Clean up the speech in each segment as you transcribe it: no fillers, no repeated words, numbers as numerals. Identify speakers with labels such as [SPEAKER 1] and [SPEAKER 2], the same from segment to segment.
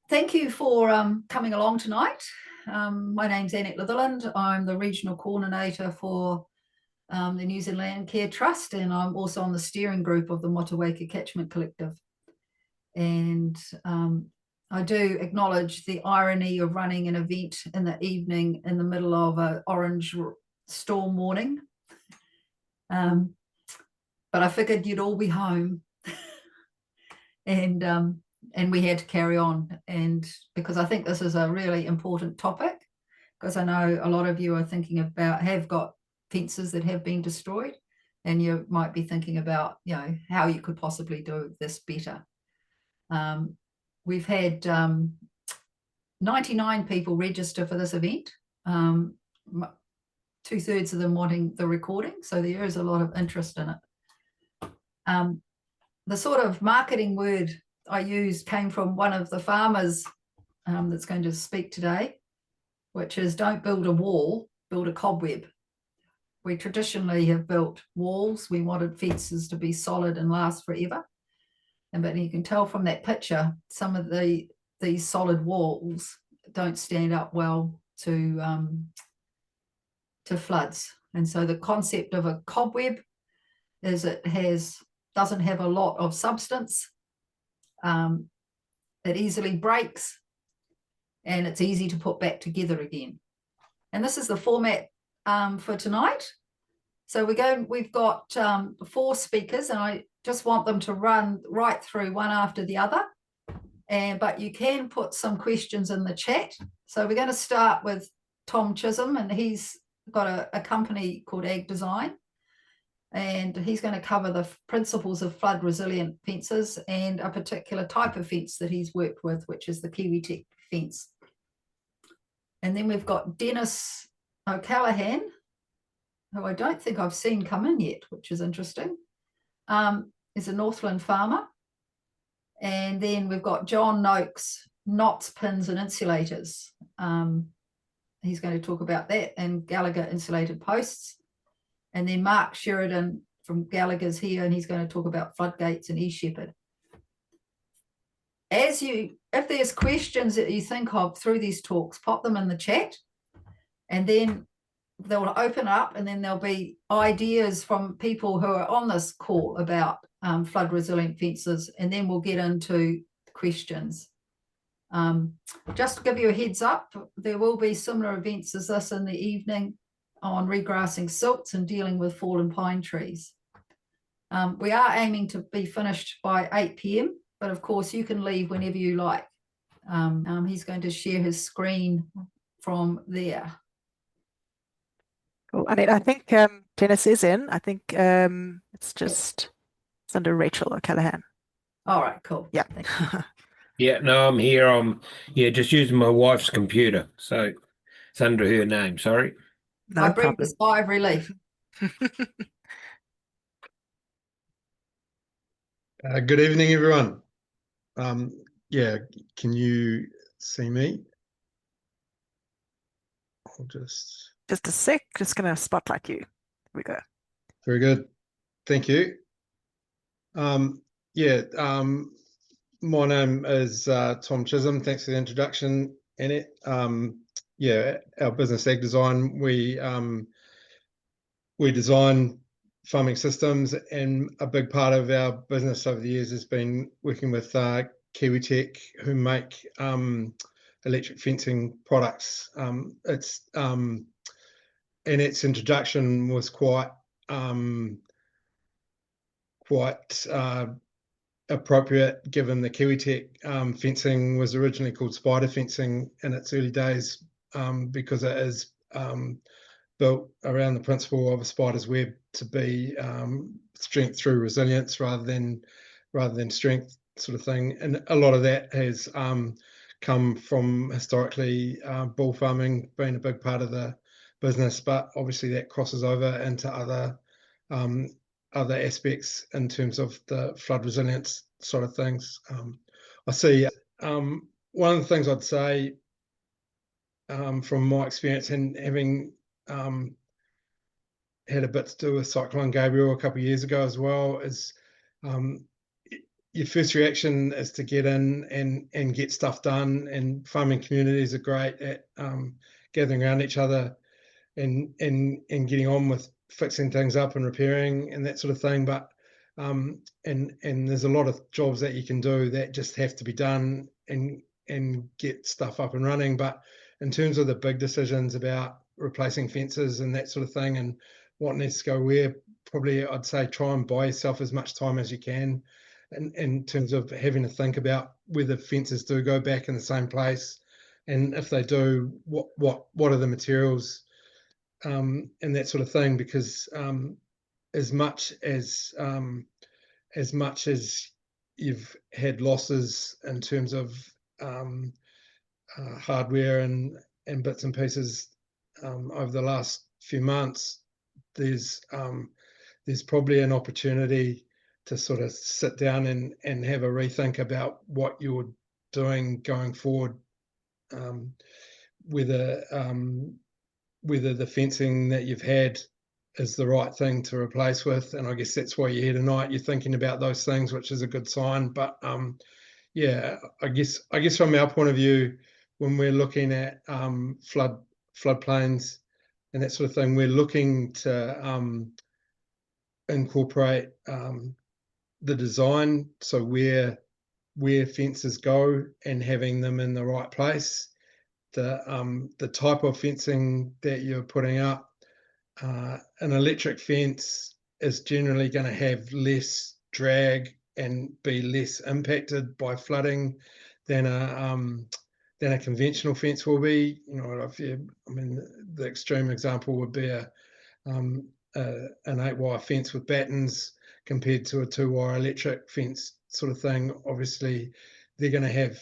[SPEAKER 1] Thank you for coming along tonight. My name's Annette Litherland. I'm the Regional Coordinator for the New Zealand Land Care Trust, and I'm also on the steering group of the Motueka Catchment Collective. And I do acknowledge the irony of running an event in the evening in the middle of an orange storm warning. But I figured you'd all be home. And we had to carry on, and because I think this is a really important topic, because I know a lot of you are thinking about, have got fences that have been destroyed, and you might be thinking about, you know, how you could possibly do this better. We've had 99 people register for this event, 2/3 of them wanting the recording, so there is a lot of interest in it. The sort of marketing word I used came from one of the farmers that's going to speak today, which is, don't build a wall, build a cobweb. We traditionally have built walls. We wanted fences to be solid and last forever. But you can tell from that picture, some of these solid walls don't stand up well to floods. And so the concept of a cobweb is it doesn't have a lot of substance. It easily breaks, and it's easy to put back together again. And this is the format for tonight. So we've got 4 speakers, and I just want them to run right through one after the other. But you can put some questions in the chat. So we're going to start with Tom Chisholm, and he's got a company called AgDesign. And he's going to cover the principles of flood resilient fences and a particular type of fence that he's worked with, which is the KiwiTech fence. And then we've got Dennis OÇallaghan, who I don't think I've seen come in yet, which is interesting. He's a Northland farmer. And then we've got John Noakes, knots, pins and insulators. He's going to talk about that, and Gallagher insulated posts. And then Mark Sheridan from Gallaghers here, and he's going to talk about floodgates and eSheppard. If there's questions that you think of through these talks, pop them in the chat, and then they'll open up, and then there'll be ideas from people who are on this call about flood resilient fences, and then we'll get into questions. Just to give you a heads up, there will be similar events as this in the evening on regrassing silts and dealing with fallen pine trees. We are aiming to be finished by 8 p.m, but of course you can leave whenever you like. He's going to share his screen from there.
[SPEAKER 2] Cool. I think Dennis is in. I think it's under Rachel OÇallaghan.
[SPEAKER 1] All right, cool.
[SPEAKER 2] Yeah.
[SPEAKER 3] Yeah, no, I'm here. I'm just using my wife's computer, so it's under her name. Sorry.
[SPEAKER 2] No
[SPEAKER 1] I bring
[SPEAKER 2] problem.
[SPEAKER 1] the sigh of relief.
[SPEAKER 4] Good evening, everyone. Yeah, can you see me? I'll just
[SPEAKER 2] a sec, just gonna spotlight you. Here we go.
[SPEAKER 4] Very good. Thank you. My name is Tom Chisholm. Thanks for the introduction, Annette. Yeah, our business AgDesign, we design farming systems, and a big part of our business over the years has been working with KiwiTech, who make electric fencing products. Annette's introduction was quite appropriate, given the KiwiTech fencing was originally called spider fencing in its early days, because it is built around the principle of a spider's web to be strength through resilience rather than strength, sort of thing. And a lot of that has come from historically bull farming being a big part of the business, but obviously that crosses over into other aspects in terms of the flood resilience sort of things. I see one of the things I'd say from my experience and having had a bit to do with Cyclone Gabriel a couple of years ago as well, is your first reaction is to get in and get stuff done, and farming communities are great at gathering around each other and getting on with fixing things up and repairing and that sort of thing. But and there's a lot of jobs that you can do that just have to be done and get stuff up and running. But in terms of the big decisions about replacing fences and that sort of thing and what needs to go where, probably I'd say try and buy yourself as much time as you can in terms of having to think about whether fences do go back in the same place, and if they do, what are the materials, and that sort of thing. Because as much as you've had losses in terms of hardware and bits and pieces over the last few months, there's probably an opportunity to sort of sit down and have a rethink about what you're doing going forward, whether the fencing that you've had is the right thing to replace with. And I guess that's why you're here tonight. You're thinking about those things, which is a good sign. But yeah, I guess from our point of view, when we're looking at floodplains and that sort of thing, we're looking to incorporate the design, so where fences go and having them in the right place, the type of fencing that you're putting up. An electric fence is generally going to have less drag and be less impacted by flooding than a conventional fence will be. I mean, the extreme example would be an 8-wire fence with battens compared to a 2-wire electric fence sort of thing. Obviously, they're going to have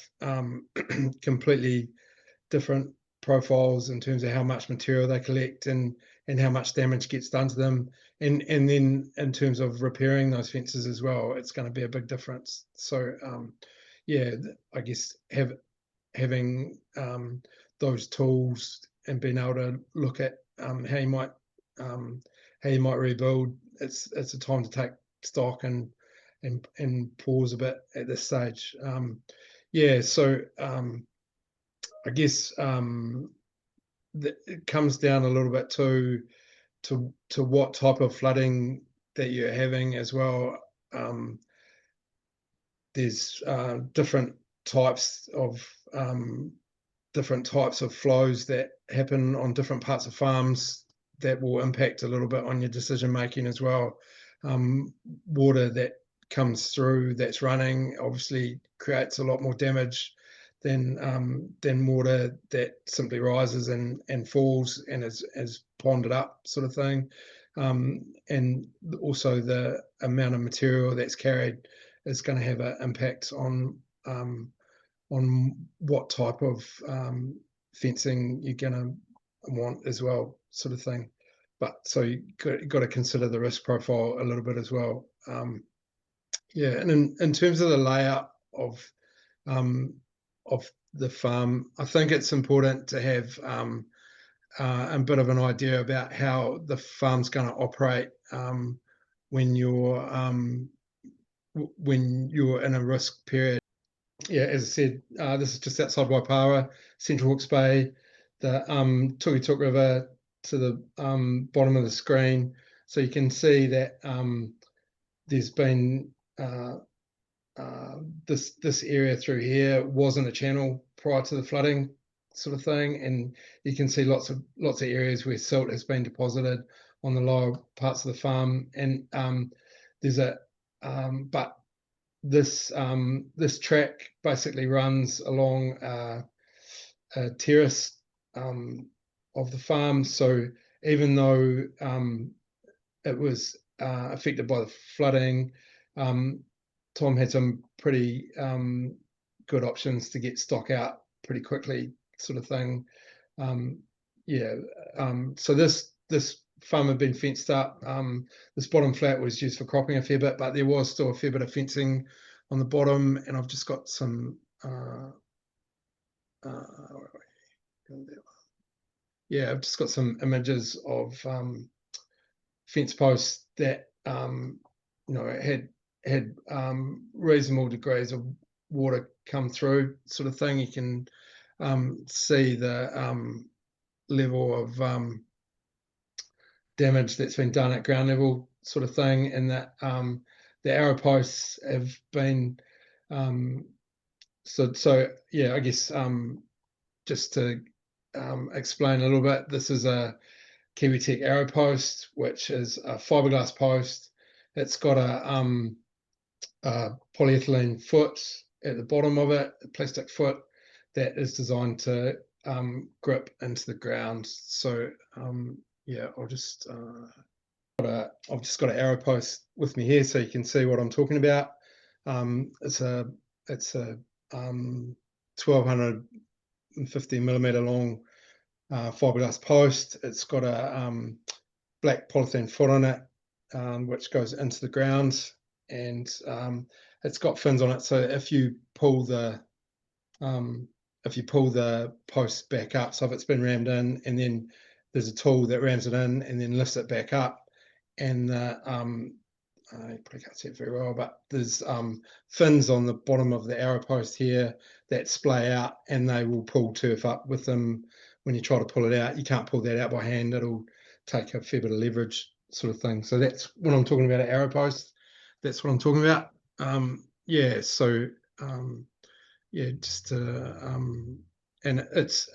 [SPEAKER 4] completely different profiles in terms of how much material they collect and how much damage gets done to them, and then in terms of repairing those fences as well, it's going to be a big difference. So yeah, I guess having those tools and being able to look at how you might rebuild, it's a time to take stock and pause a bit at this stage. Yeah, so I guess it comes down a little bit to what type of flooding that you're having as well. There's different types of flows that happen on different parts of farms that will impact a little bit on your decision making as well. Water that comes through that's running obviously creates a lot more damage than water that simply rises and falls and is ponded up, sort of thing. And also the amount of material that's carried is going to have an impact on what type of fencing you're going to want as well, sort of thing. But so you got to consider the risk profile a little bit as well. Yeah, and in terms of the layout of the farm, I think it's important to have a bit of an idea about how the farm's going to operate when you're in a risk period. Yeah, as I said, this is just outside Waipawa, Central Hawke's Bay, the Tukituk River to the bottom of the screen. So you can see that there's been this area through here wasn't a channel prior to the flooding, sort of thing, and you can see lots of areas where silt has been deposited on the lower parts of the farm. And there's but this track basically runs along a terrace of the farm. So even though it was affected by the flooding, Tom had some pretty good options to get stock out pretty quickly, sort of thing. Yeah, so this farm had been fenced up. This bottom flat was used for cropping a fair bit, but there was still a fair bit of fencing on the bottom. And I've just got some yeah, I've just got some images of fence posts that had had reasonable degrees of water come through, sort of thing. You can see the level of damage that's been done at ground level, sort of thing, and that the arrow posts have been so yeah, I guess just to explain a little bit, this is a KiwiTech arrow post, which is a fiberglass post. It's got a polyethylene foot at the bottom of it, a plastic foot that is designed to grip into the ground. So yeah, I've just got an arrow post with me here, so you can see what I'm talking about. It's a 1250 millimeter long fiberglass post. It's got a black polythene foot on it, which goes into the ground, and it's got fins on it. So if you pull the post back up, so if it's been rammed in, and then there's a tool that rams it in and then lifts it back up, and I probably can't see it very well, but there's fins on the bottom of the arrow post here that splay out, and they will pull turf up with them. When you try to pull it out, you can't pull that out by hand. It'll take a fair bit of leverage, sort of thing. So that's what I'm talking about at arrow post. That's what I'm talking about. Yeah, so yeah, just and it's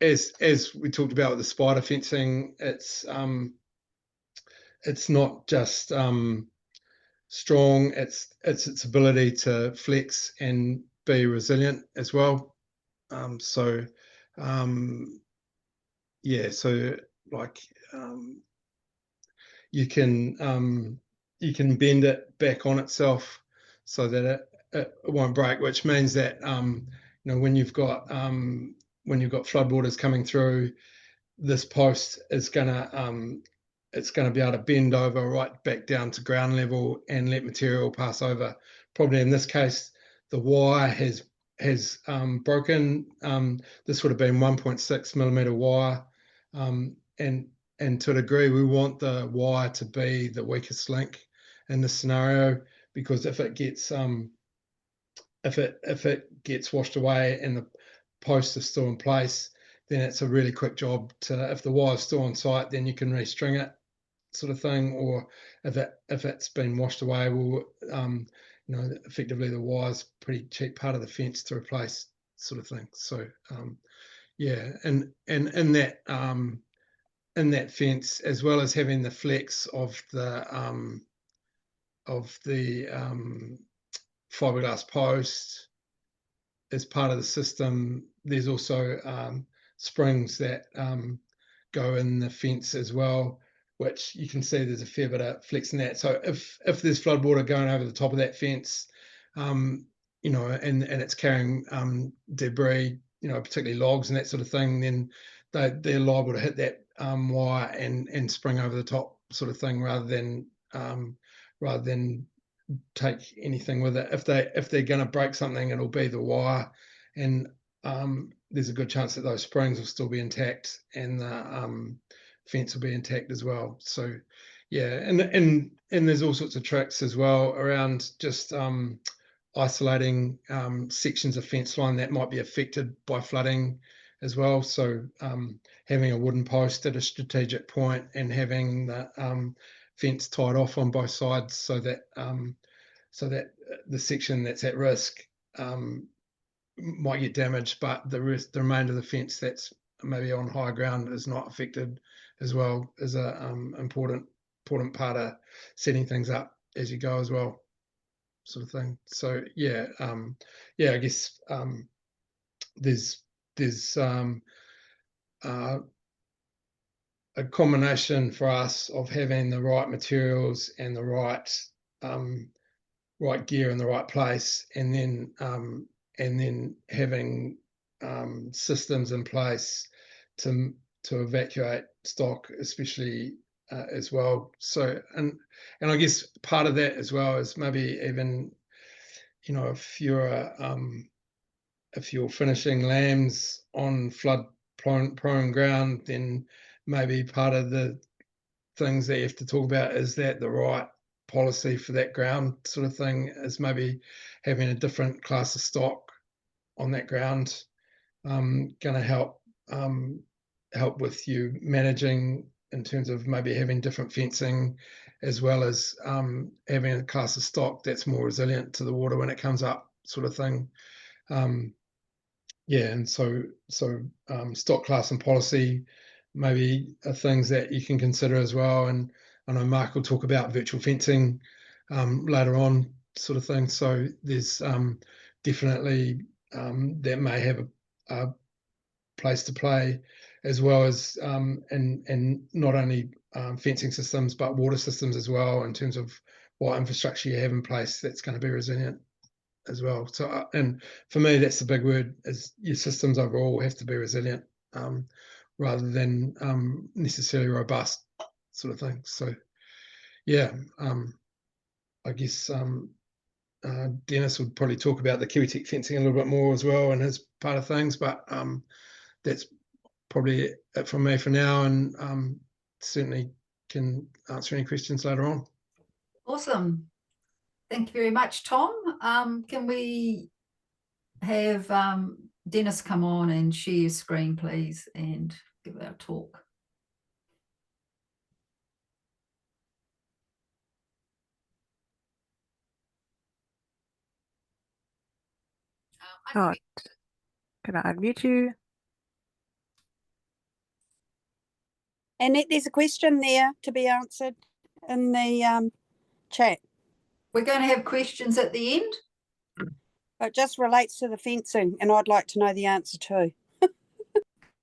[SPEAKER 4] as we talked about with the spider fencing, it's not just strong, it's its ability to flex and be resilient as well. So yeah, so like you can bend it back on itself so that it won't break, which means that you know, when you've got floodwaters coming through, this post is gonna be able to bend over right back down to ground level and let material pass over. Probably in this case, the wire has broken. This would have been 1.6 millimeter wire, and to a degree, we want the wire to be the weakest link in this scenario, because if it gets washed away and the post is still in place, then it's a really quick job to, if the wire's still on site, then you can restring it, sort of thing. Or if it's been washed away, well, you know, effectively the wire's pretty cheap part of the fence to replace, sort of thing. So yeah, and in that fence, as well as having the flex of the fiberglass post as part of the system, there's also springs that go in the fence as well, which you can see there's a fair bit of flex in that. So if there's floodwater going over the top of that fence, you know, and it's carrying debris, you know, particularly logs and that sort of thing, then they're liable to hit that wire and spring over the top, sort of thing, rather than take anything with it. If they're going to break something, it'll be the wire, and there's a good chance that those springs will still be intact, and the fence will be intact as well. So yeah, and there's all sorts of tricks as well around just isolating sections of fence line that might be affected by flooding as well. So having a wooden post at a strategic point and having the fence tied off on both sides, so that the section that's at risk might get damaged, but the remainder of the fence that's maybe on higher ground is not affected as well, is a important part of setting things up as you go as well, sort of thing. So yeah, yeah, I guess there's a combination for us of having the right materials and the right gear in the right place, and then having systems in place to evacuate stock, especially as well. So and I guess part of that as well is maybe even, you know, if you're finishing lambs on flood prone ground, then maybe part of the things that you have to talk about is that the right policy for that ground sort of thing is maybe having a different class of stock on that ground, going to help with you managing in terms of maybe having different fencing, as well as having a class of stock that's more resilient to the water when it comes up, sort of thing. Yeah, and so stock class and policy maybe are things that you can consider as well. And I know Mark will talk about virtual fencing later on, sort of thing. So there's definitely that may have a place to play, as well as and not only fencing systems but water systems as well, in terms of what infrastructure you have in place that's going to be resilient as well. So and for me, that's the big word, is your systems overall have to be resilient, rather than necessarily robust, sort of thing. So yeah, I guess Dennis would probably talk about the KiwiTech fencing a little bit more as well in his part of things, but that's probably it from me for now, and certainly can answer any questions later on.
[SPEAKER 1] Awesome. Thank you very much, Tom. Can we have Dennis come on and share your screen, please, and give our talk?
[SPEAKER 2] Oh, can I unmute you?
[SPEAKER 5] Annette, there's a question there to be answered in the chat.
[SPEAKER 1] We're going to have questions at the end.
[SPEAKER 5] It just relates to the fencing, and I'd like to know the answer too.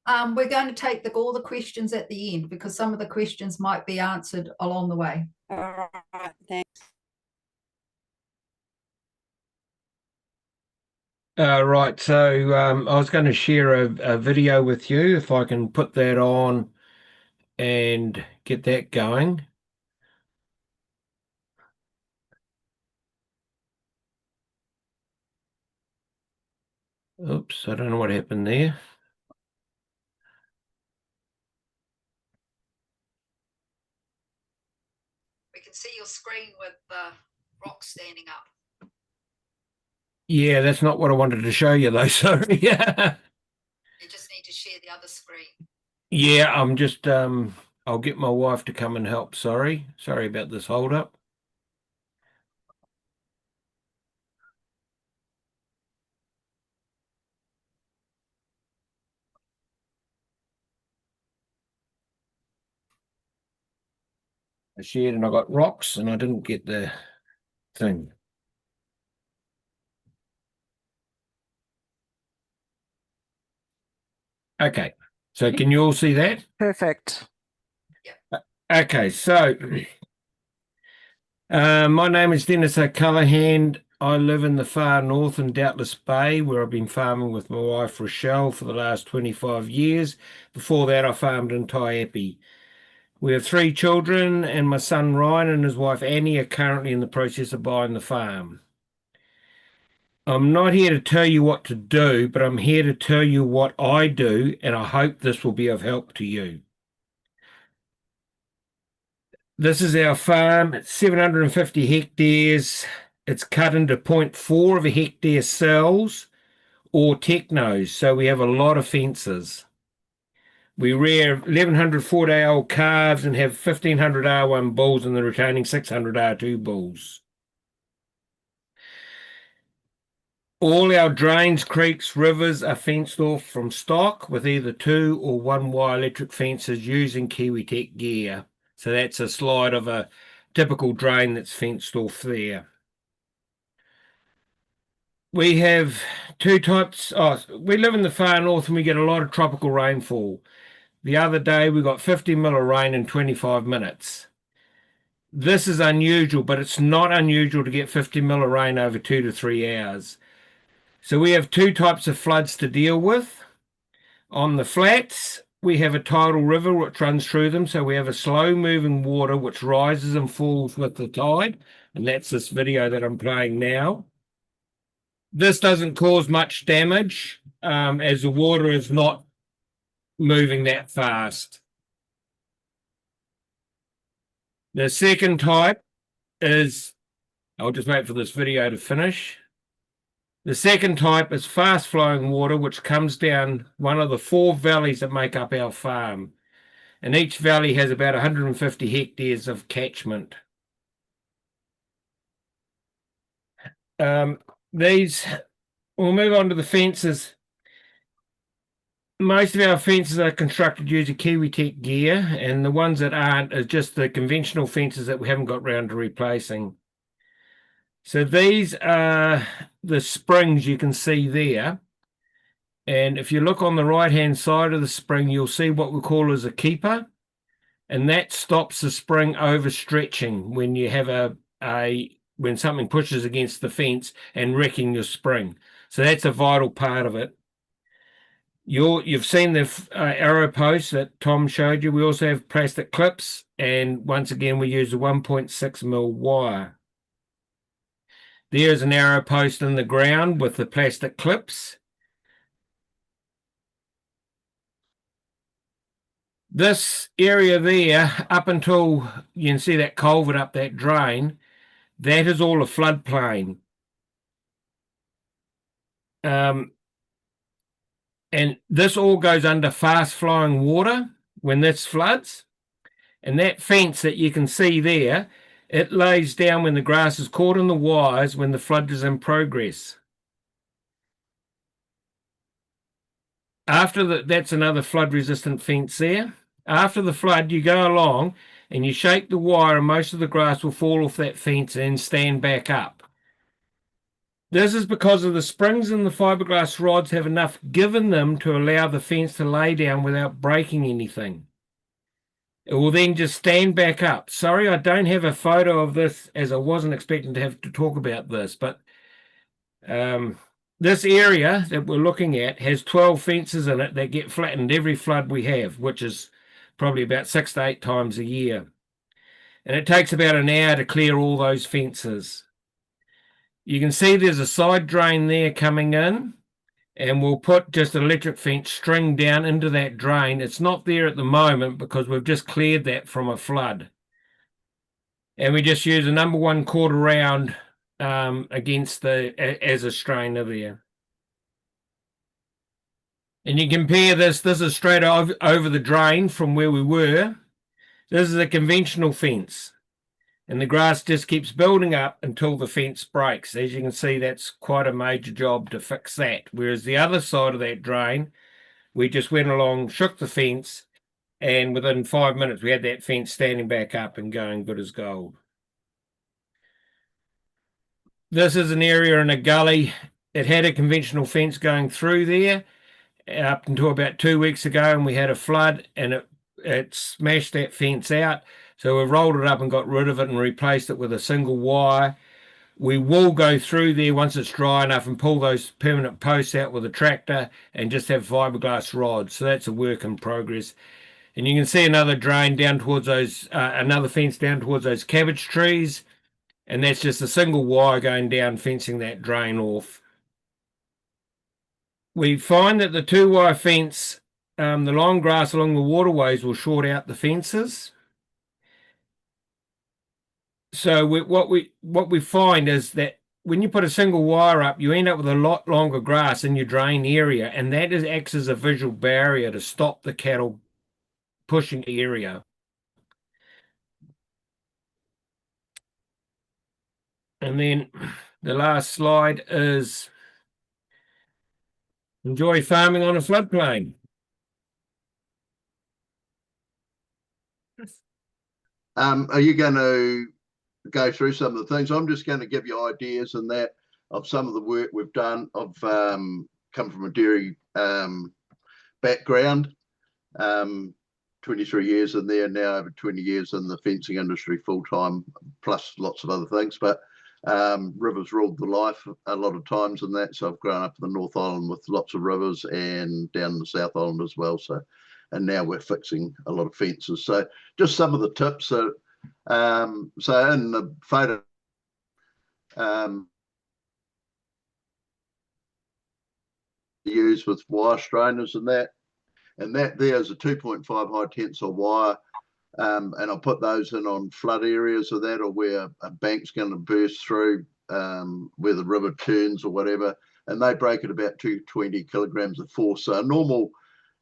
[SPEAKER 1] We're going to take all the questions at the end, because some of the questions might be answered along the way.
[SPEAKER 5] All right, thanks.
[SPEAKER 3] Right, so I was going to share a video with you, if I can put that on and get that going. Oops, I don't know what happened there.
[SPEAKER 1] We can see your screen with the rocks standing up.
[SPEAKER 3] Yeah, that's not what I wanted to show you though, sorry. Yeah.
[SPEAKER 1] You just need to share the other screen.
[SPEAKER 3] Yeah, I'm just I'll get my wife to come and help. Sorry about this hold up. I shared and I got rocks and I didn't get the thing. Okay, so can you all see that?
[SPEAKER 2] Perfect.
[SPEAKER 3] Okay, so my name is Dennis OÇallaghan. I live in the far north in Doubtless Bay, where I've been farming with my wife Rochelle for the last 25 years. Before that, I farmed in Taiapi. We have 3 children, and my son Ryan and his wife Annie are currently in the process of buying the farm. I'm not here to tell you what to do, but I'm here to tell you what I do, and I hope this will be of help to you. This is our farm. It's 750 hectares. It's cut into 0.4 of a hectare cells or technos, so we have a lot of fences. We rear 1,100 4-day-old calves and have 1,500 R1 bulls and the retaining 600 R2 bulls. All our drains, creeks, rivers are fenced off from stock with either 2 or 1 wire electric fences using KiwiTech gear. So that's a slide of a typical drain that's fenced off there. We have 2 types. We live in the far north and we get a lot of tropical rainfall. The other day we got 50 mil of rain in 25 minutes. This is unusual, but it's not unusual to get 50 mil of rain over 2 to 3 hours. So we have 2 types of floods to deal with. On the flats, we have a tidal river which runs through them. So we have a slow moving water which rises and falls with the tide. And that's this video that I'm playing now. This doesn't cause much damage as the water is not moving that fast. The second type is, I'll just wait for this video to finish. The second type is fast flowing water, which comes down one of the 4 valleys that make up our farm. And each valley has about 150 hectares of catchment. We'll move on to the fences. Most of our fences are constructed using KiwiTech gear, and the ones that aren't are just the conventional fences that we haven't got round to replacing. So these are the springs you can see there. And if you look on the right-hand side of the spring, you'll see what we call as a keeper. And that stops the spring overstretching when you have when something pushes against the fence and wrecking your spring. So that's a vital part of it. You've seen the arrow posts that Tom showed you. We also have plastic clips, and once again we use a 1.6mm wire. There's an arrow post in the ground with the plastic clips. This area there, up until you can see that culvert up that drain, that is all a floodplain. And this all goes under fast flowing water when this floods. And that fence that you can see there, it lays down when the grass is caught in the wires when the flood is in progress. That's another flood resistant fence there. After the flood, you go along and you shake the wire and most of the grass will fall off that fence and stand back up. This is because of the springs and the fiberglass rods have enough given them to allow the fence to lay down without breaking anything. It will then just stand back up. Sorry, I don't have a photo of this as I wasn't expecting to have to talk about this, but this area that we're looking at has 12 fences in it that get flattened every flood we have, which is probably about 6 to 8 times a year. And it takes about an hour to clear all those fences. You can see there's a side drain there coming in, and we'll put just an electric fence string down into that drain. It's not there at the moment because we've just cleared that from a flood. And we just use a number 1 quarter round against as a strainer there. And you compare this is straight over the drain from where we were. This is a conventional fence. And the grass just keeps building up until the fence breaks. As you can see, that's quite a major job to fix that. Whereas the other side of that drain, we just went along, shook the fence, and within 5 minutes, we had that fence standing back up and going good as gold. This is an area in a gully. It had a conventional fence going through there up until about 2 weeks ago, and we had a flood, and it smashed that fence out. So we rolled it up and got rid of it and replaced it with a single wire. We will go through there once it's dry enough and pull those permanent posts out with a tractor and just have fiberglass rods. So that's a work in progress. And you can see another drain down towards those, another fence down towards those cabbage trees. And that's just a single wire going down, fencing that drain off. We find that the 2-wire fence, the long grass along the waterways will short out the fences. So what we find is that when you put a single wire up, you end up with a lot longer grass in your drain area, and that acts as a visual barrier to stop the cattle pushing the area. And then the last slide is enjoy farming on a floodplain.
[SPEAKER 6] Are you going to go through some of the things? I'm just going to give you ideas and that of some of the work we've done. I've come from a dairy background, 23 years in there, now over 20 years in the fencing industry full-time, plus lots of other things. But rivers ruled the life a lot of times in that. So I've grown up in the North Island with lots of rivers, and down in the South Island as well. So, and now we're fixing a lot of fences. So just some of the tips. So in the photo, used with wire strainers and that there is a 2.5 high tensile wire And I'll put those in on flood areas of that, or where a bank's going to burst through, where the river turns or whatever, and they break at about 220 kilograms of force. So a normal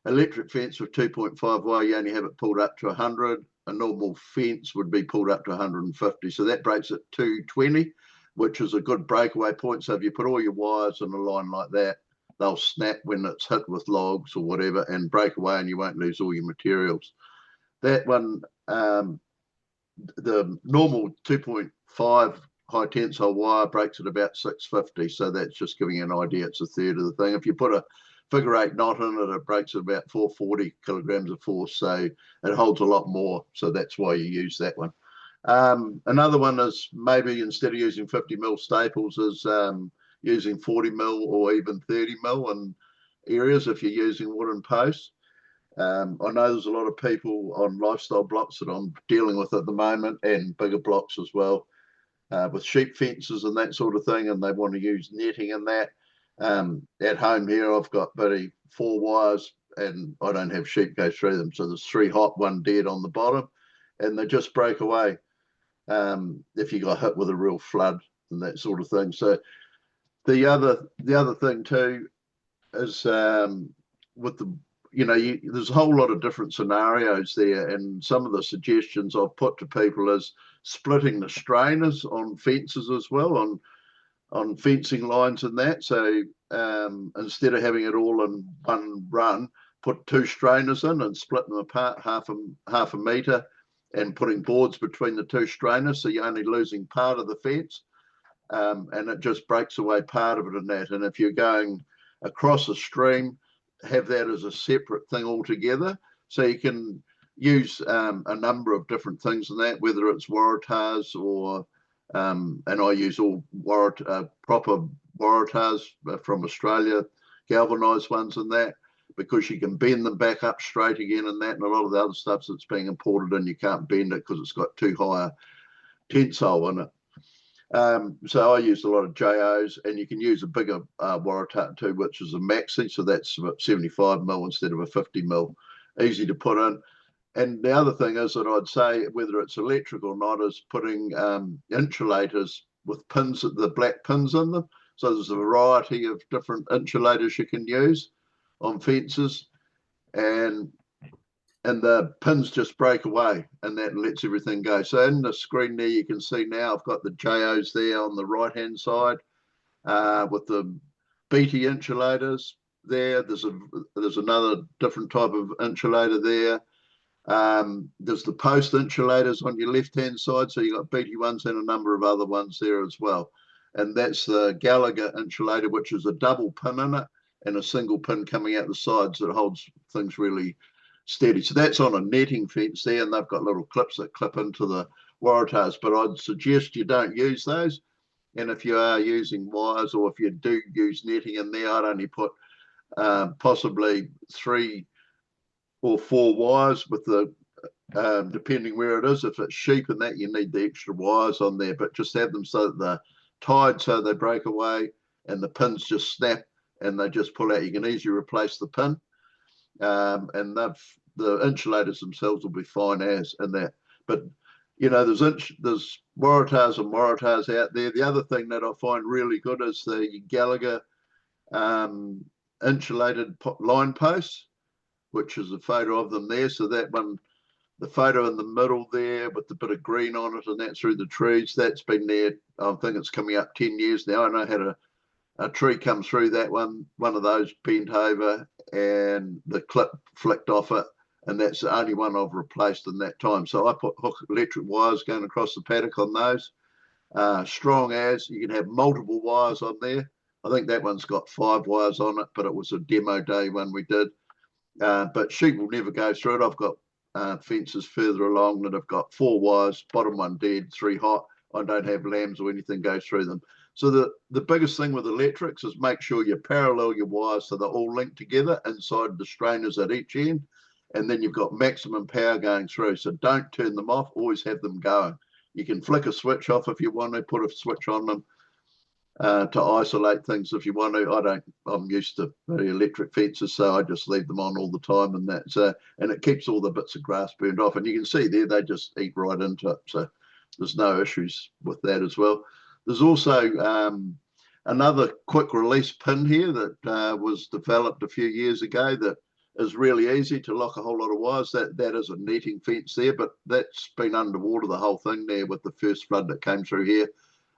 [SPEAKER 6] electric fence with 2.5 wire, you only have it pulled up to 100. A normal fence would be pulled up to 150. So that breaks at 220, which is a good breakaway point. So if you put all your wires in a line like that, they'll snap when it's hit with logs or whatever and break away, and you won't lose all your materials. That one, the normal 2.5 high tensile wire breaks at about 650. So that's just giving you an idea. It's a third of the thing. If you put a figure 8 knot in it, it breaks at about 440 kilograms of force. So it holds a lot more. So that's why you use that one. Another one is maybe instead of using 50 mil staples is using 40 mil or even 30 mil in areas if you're using wooden posts. I know there's a lot of people on lifestyle blocks that I'm dealing with at the moment, and bigger blocks as well, with sheep fences and that sort of thing, and they want to use netting in that. At home here, I've got 4 wires, and I don't have sheep go through them. So there's 3 hot, 1 dead on the bottom, and they just break away if you got hit with a real flood and that sort of thing. So the other thing too is with the, there's a whole lot of different scenarios there, and some of the suggestions I've put to people is splitting the strainers on fences as well, on fencing lines and that. So instead of having it all in one run, put 2 strainers in and split them apart half a metre, and putting boards between the 2 strainers, so you're only losing part of the fence, and it just breaks away part of it in that. And if you're going across a stream, have that as a separate thing altogether, so you can use a number of different things in that, whether it's waratahs or and I use all proper waratahs from Australia, galvanized ones and that, because you can bend them back up straight again and that, and a lot of the other stuff that's being imported in, you can't bend it because it's got too high a tensile in it. So I use a lot of JOs, and you can use a bigger waratah too, which is a maxi, so that's about 75 mil instead of a 50 mil, easy to put in. And the other thing is that I'd say, whether it's electric or not, is putting insulators with pins, the black pins in them. So there's a variety of different insulators you can use on fences, and the pins just break away, and that lets everything go. So in the screen there, you can see now I've got the JOs there on the right-hand side with the BT insulators there. There's another different type of insulator there. There's the post insulators on your left-hand side. So you've got BT ones and a number of other ones there as well. And that's the Gallagher insulator, which is a double pin in it and a single pin coming out the sides that holds things really steady. So that's on a netting fence there, and they've got little clips that clip into the waratahs, but I'd suggest you don't use those. And if you are using wires, or if you do use netting in there, I'd only put possibly 3 or 4 wires with the depending where it is. If it's sheep and that, you need the extra wires on there, but just have them so that they're tied so they break away and the pins just snap and they just pull out. You can easily replace the pin. And the insulators themselves will be fine as in that. But there's waratahs and waratahs out there. The other thing that I find really good is the Gallagher insulated line posts, which is a photo of them there. So that one, the photo in the middle there with the bit of green on it and that through the trees, that's been there. I think it's coming up 10 years now. And I had a tree come through that one of those bent over, and the clip flicked off it, and that's the only one I've replaced in that time. So I put hook electric wires going across the paddock on those, strong as. You can have multiple wires on there. I think that one's got 5 wires on it, but it was a demo day one we did. But sheep will never go through it. I've got fences further along that have got 4 wires, bottom one dead, 3 hot. I don't have lambs or anything go through them. So the biggest thing with electrics is make sure you parallel your wires so they're all linked together inside the strainers at each end, and then you've got maximum power going through. So don't turn them off, always have them going. You can flick a switch off if you want to, put a switch on them. to isolate things if you want to. I'm used to very electric fences, so I just leave them on all the time, and that's and it keeps all the bits of grass burned off. And you can see there, they just eat right into it. So there's no issues with that as well. There's also another quick release pin here that was developed a few years ago that is really easy to lock a whole lot of wires. That is a netting fence there, but that's been underwater the whole thing there with the first flood that came through here.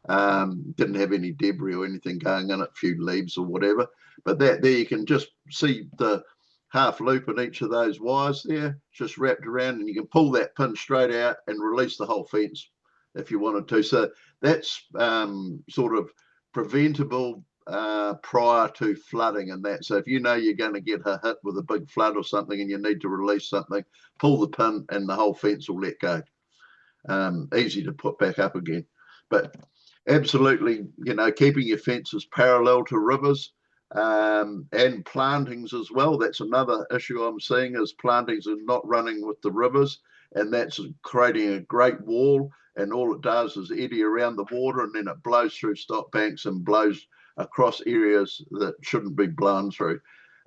[SPEAKER 6] Didn't have any debris or anything going in it, a few leaves or whatever. But that there, you can just see the half loop in each of those wires there, just wrapped around, and you can pull that pin straight out and release the whole fence if you wanted to. So that's sort of preventable prior to flooding and that. So if you know you're going to get hit with a big flood or something and you need to release something, pull the pin and the whole fence will let go. Easy to put back up again. But absolutely, you know, keeping your fences parallel to rivers and plantings as well. That's another issue I'm seeing, is plantings are not running with the rivers, and that's creating a great wall, and all it does is eddy around the water, and then it blows through stock banks and blows across areas that shouldn't be blown through.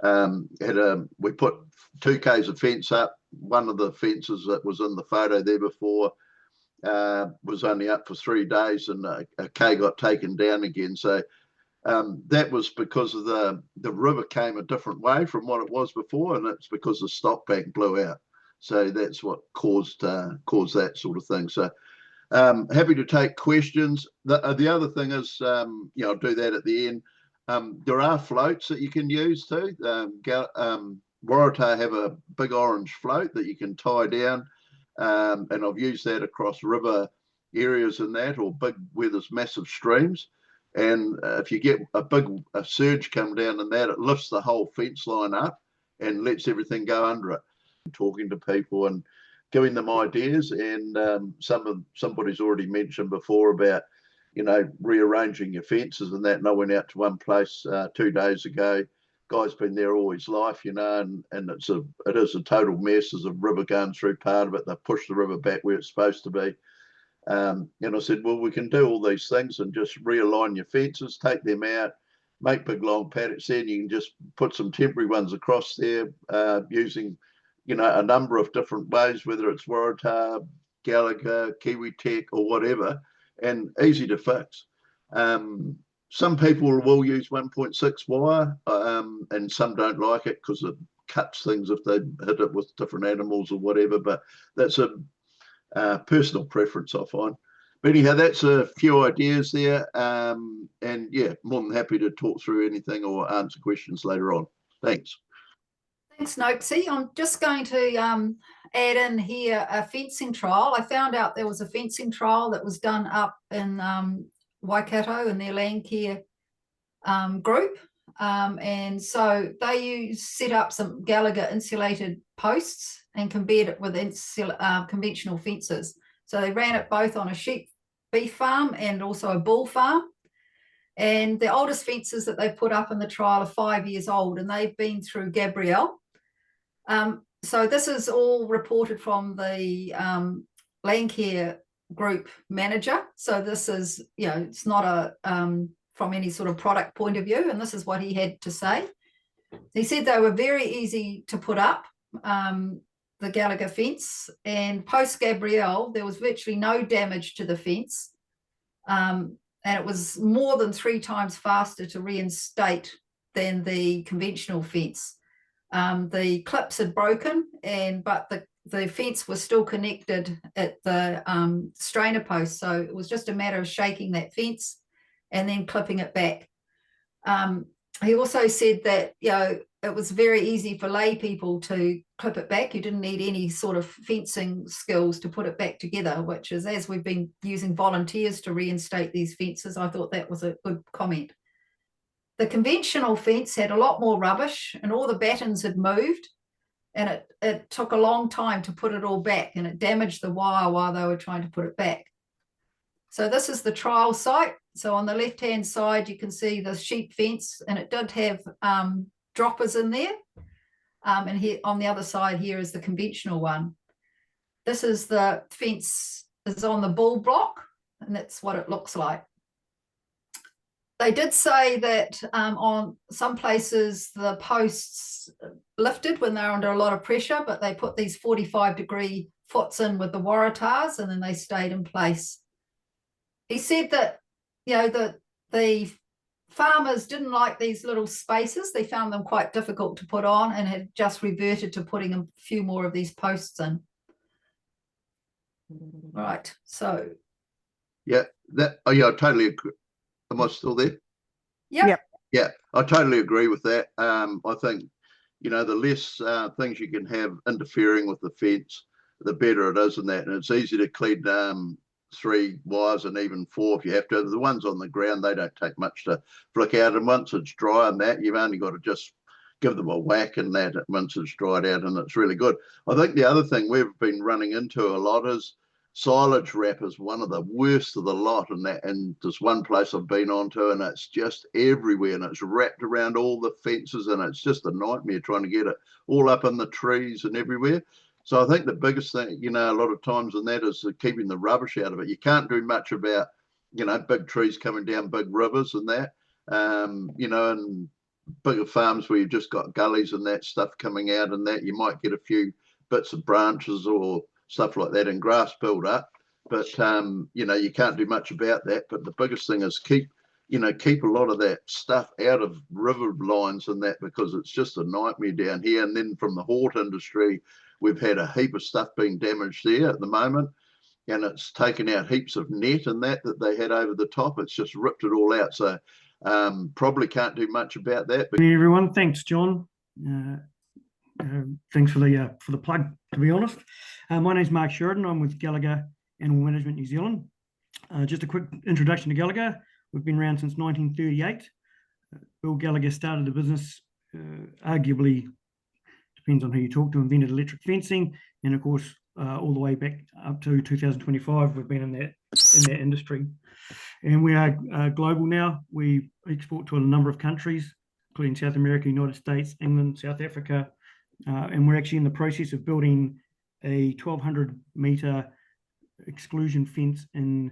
[SPEAKER 6] We put 2 Ks of fence up. One of the fences that was in the photo there before was only up for 3 days, and a K got taken down again. So that was because of the river came a different way from what it was before, and it's because the stock bank blew out. So that's what caused that sort of thing. So happy to take questions. The other thing is, you know, I'll do that at the end. There are floats that you can use too. Waratah have a big orange float that you can tie down. And I've used that across river areas and that, or big where there's massive streams. And if you get a surge come down and that, it lifts the whole fence line up and lets everything go under it. Talking to people and giving them ideas, and somebody's already mentioned before about, you know, rearranging your fences and that. And I went out to one place 2 days ago. Guy's been there all his life, you know, and it is a total mess. There's a river going through part of it. They pushed the river back where it's supposed to be. And I said, well, we can do all these things and just realign your fences, take them out, make big long paddocks there, and you can just put some temporary ones across there using, you know, a number of different ways, whether it's Waratah, Gallagher, KiwiTech, or whatever, and easy to fix. Some people will use 1.6 wire, and some don't like it because it cuts things if they hit it with different animals or whatever, but that's a personal preference, I find. But anyhow, that's a few ideas there, and yeah, more than happy to talk through anything or answer questions later on. Thanks.
[SPEAKER 1] Thanks, Noakesy. I'm just going to add in here a fencing trial. I found out there was a fencing trial that was done up in Waikato in their land care group. And so they set up some Gallagher insulated posts and compared it with conventional fences. So they ran it both on a sheep beef farm and also a bull farm. And the oldest fences that they put up in the trial are 5 years old, and they've been through Gabrielle. So this is all reported from the land care group manager. So this is, you know, it's not a from any sort of product point of view, and this is what he had to say. He said they were very easy to put up, the Gallagher fence, and post Gabrielle there was virtually no damage to the fence, and it was more than 3 times faster to reinstate than the conventional fence. The clips had broken, but the fence was still connected at the strainer post, so it was just a matter of shaking that fence and then clipping it back. He also said that, you know, it was very easy for lay people to clip it back. You didn't need any sort of fencing skills to put it back together, which is, as we've been using volunteers to reinstate these fences, I thought that was a good comment. The conventional fence had a lot more rubbish, and all the battens had moved, and it took a long time to put it all back, and it damaged the wire while they were trying to put it back. So this is the trial site. So on the left-hand side, you can see the sheep fence, and it did have droppers in there. And here on the other side here is the conventional one. This is the fence is on the bull block, and that's what it looks like. they did say that on some places the posts lifted when they're under a lot of pressure, but they put these 45-degree foots in with the waratahs and then they stayed in place. He said that, you know, the farmers didn't like these little spaces. They found them quite difficult to put on and had just reverted to putting a few more of these posts in. Right, so.
[SPEAKER 6] Yeah, yeah, I totally agree. Am I still there?
[SPEAKER 1] Yep.
[SPEAKER 6] Yeah, I totally agree with that. I think, you know, the less things you can have interfering with the fence, the better it is in that. And it's easy to clean 3 wires and even 4 if you have to. The ones on the ground, they don't take much to flick out. And once it's dry and that, you've only got to just give them a whack and that once it's dried out, and it's really good. I think the other thing we've been running into a lot is silage wrap is one of the worst of the lot, and there's one place I've been on to, and it's just everywhere, and it's wrapped around all the fences, and it's just a nightmare trying to get it all up in the trees and everywhere. So I think the biggest thing, you know, a lot of times in that is keeping the rubbish out of it. You can't do much about, you know, big trees coming down big rivers and that, you know, and bigger farms where you've just got gullies and that stuff coming out and that, you might get a few bits of branches or stuff like that and grass build up, but you know, you can't do much about that. But the biggest thing is keep a lot of that stuff out of river lines and that, because it's just a nightmare down here. And then from the hort industry, we've had a heap of stuff being damaged there at the moment, and it's taken out heaps of net and that they had over the top. It's just ripped it all out. So probably can't do much about that. But
[SPEAKER 7] Hey everyone, thanks John. Thanks for the plug, to be honest. My name's Mark Sheridan. I'm with Gallagher Animal Management New Zealand. Just a quick introduction to Gallagher. We've been around since 1938. Bill Gallagher started the business, arguably, depends on who you talk to, invented electric fencing, and of course all the way back up to 2025 we've been in that industry. And we are global now. We export to a number of countries, including South America, United States, England, South Africa, and we're actually in the process of building a 1,200-metre exclusion fence in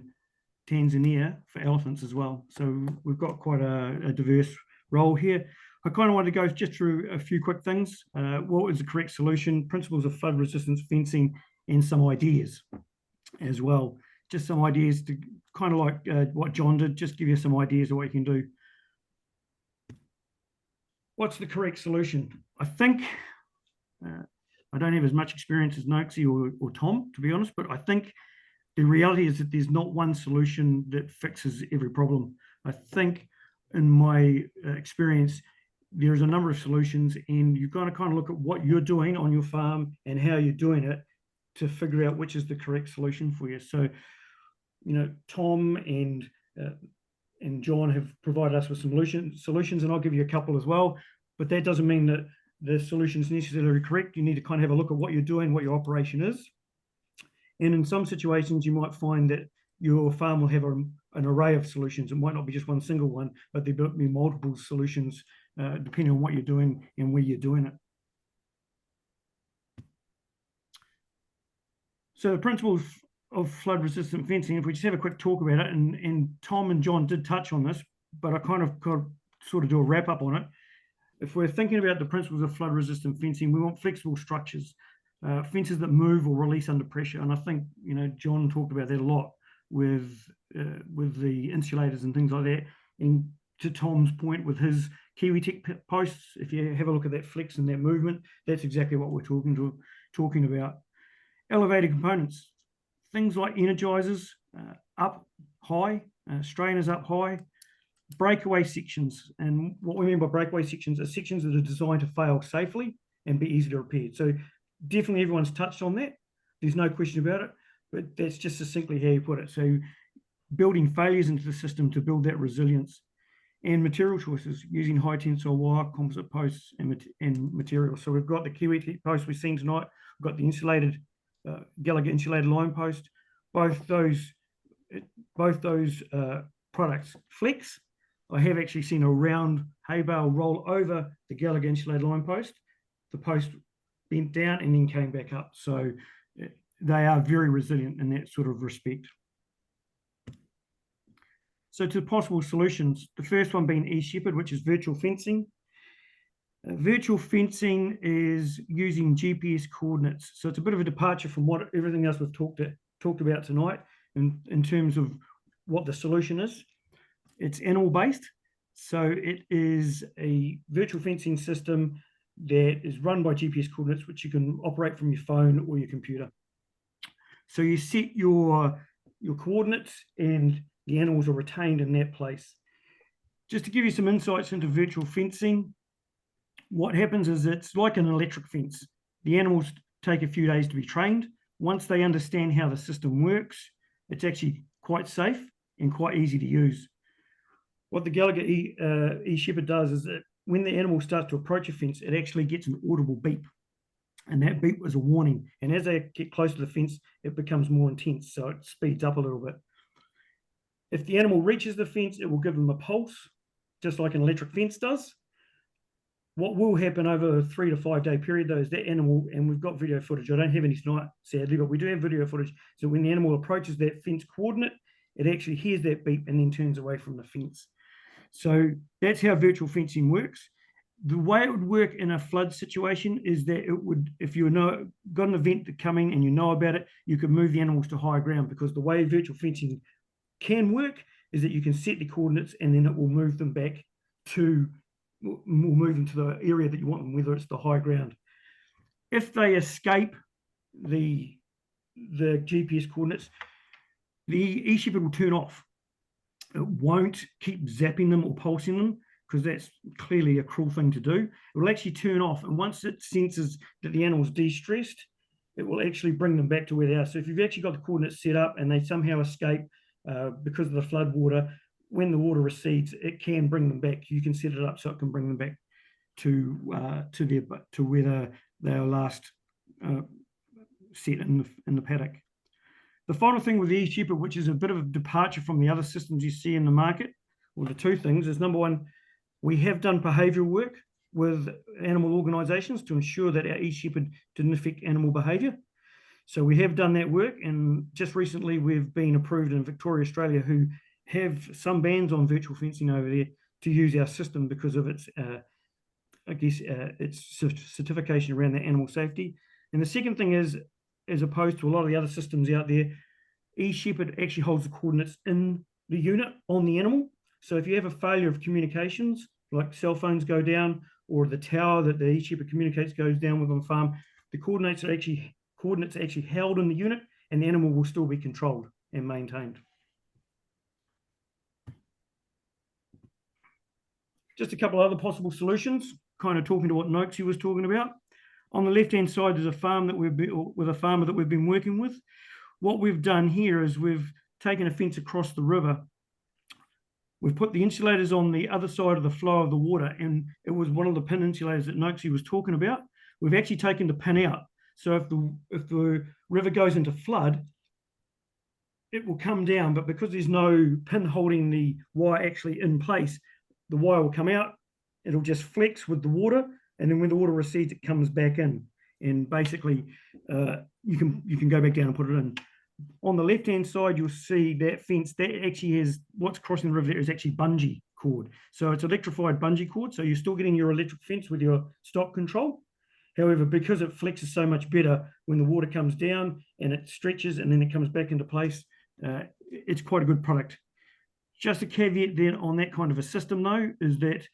[SPEAKER 7] Tanzania for elephants as well. So we've got quite a diverse role here. I kind of wanted to go just through a few quick things. What is the correct solution, principles of flood resistance fencing, and some ideas as well. Just some ideas to kind of like what John did, just give you some ideas of what you can do. What's the correct solution? I think, I don't have as much experience as Noakesy or Tom, to be honest, but I think the reality is that there's not one solution that fixes every problem. I think in my experience, there's a number of solutions, and you've got to kind of look at what you're doing on your farm and how you're doing it to figure out which is the correct solution for you. So, you know, Tom and John have provided us with some solutions, and I'll give you a couple as well. But that doesn't mean that the solution is necessarily correct. You need to kind of have a look at what you're doing, what your operation is. And in some situations, you might find that your farm will have an array of solutions. It might not be just one single one, but there might be multiple solutions depending on what you're doing and where you're doing it. So the principles of flood resistant fencing, if we just have a quick talk about it, and Tom and John did touch on this, but I kind of sort of do a wrap up on it. If we're thinking about the principles of flood resistant fencing, we want flexible structures, fences that move or release under pressure. And I think, you know, John talked about that a lot with the insulators and things like that. And to Tom's point with his KiwiTech posts, if you have a look at that flex and that movement, that's exactly what we're talking about. Elevated components, things like energizers up high, strainers up high, breakaway sections. And what we mean by breakaway sections are sections that are designed to fail safely and be easy to repair. So definitely everyone's touched on that. There's no question about it, but that's just succinctly how you put it. So building failures into the system to build that resilience. And material choices, using high tensile wire, composite posts, and materials. So we've got the KiwiTech post we've seen tonight. We've got the insulated Gallagher insulated line post. Both those products flex. I have actually seen a round hay bale roll over the Gallagher insulated line post. The post bent down and then came back up. So they are very resilient in that sort of respect. So to possible solutions, the first one being eSheppard, which is virtual fencing. Virtual fencing is using GPS coordinates. So it's a bit of a departure from what everything else we've talked about tonight in terms of what the solution is. It's animal based. So it is a virtual fencing system that is run by GPS coordinates, which you can operate from your phone or your computer. So you set your coordinates and the animals are retained in that place. Just to give you some insights into virtual fencing, what happens is it's like an electric fence. The animals take a few days to be trained. Once they understand how the system works, it's actually quite safe and quite easy to use. What the Gallagher eSheppard does is that when the animal starts to approach a fence, it actually gets an audible beep. And that beep is a warning. And as they get close to the fence, it becomes more intense. So it speeds up a little bit. If the animal reaches the fence, it will give them a pulse, just like an electric fence does. What will happen over a 3 to 5 day period, though, is that animal, and we've got video footage. I don't have any tonight, sadly, but we do have video footage. So when the animal approaches that fence coordinate, it actually hears that beep and then turns away from the fence. So that's how virtual fencing works. The way it would work in a flood situation is that it would, if you got an event coming and you know about it, you could move the animals to higher ground, because the way virtual fencing can work is that you can set the coordinates and then it will move them back to, will move them to the area that you want them, whether it's the high ground. If they escape the GPS coordinates, the eSheppard will turn off. It won't keep zapping them or pulsing them, because that's clearly a cruel thing to do. It will actually turn off, and once it senses that the animal's de-stressed, it will actually bring them back to where they are. So if you've actually got the coordinates set up and they somehow escape because of the flood water, when the water recedes, it can bring them back. You can set it up so it can bring them back to where they were last set in the paddock. The final thing with the eSheppard, which is a bit of a departure from the other systems you see in the market, well, the two things is, number one, we have done behavioural work with animal organisations to ensure that our eSheppard didn't affect animal behaviour. So we have done that work, and just recently we've been approved in Victoria, Australia, who have some bans on virtual fencing over there to use our system because of its, its certification around the animal safety. And the second thing is, as opposed to a lot of the other systems out there, eSheppard actually holds the coordinates in the unit on the animal. So if you have a failure of communications, like cell phones go down, or the tower that the eSheppard communicates goes down with on the farm, the coordinates are actually held in the unit, and the animal will still be controlled and maintained. Just a couple of other possible solutions, kind of talking to what Noakes was talking about. On the left-hand side, there's a farm that a farmer that we've been working with. What we've done here is we've taken a fence across the river. We've put the insulators on the other side of the flow of the water, and it was one of the pin insulators that Noakes was talking about. We've actually taken the pin out. So if the river goes into flood, it will come down, but because there's no pin holding the wire actually in place, the wire will come out, it'll just flex with the water, and then when the water recedes, it comes back in. And basically, you can go back down and put it in. On the left-hand side, you'll see that fence, that actually has, what's crossing the river there is actually bungee cord. So it's electrified bungee cord, so you're still getting your electric fence with your stock control. However, because it flexes so much better when the water comes down and it stretches and then it comes back into place, it's quite a good product. Just a caveat then on that kind of a system, though, is that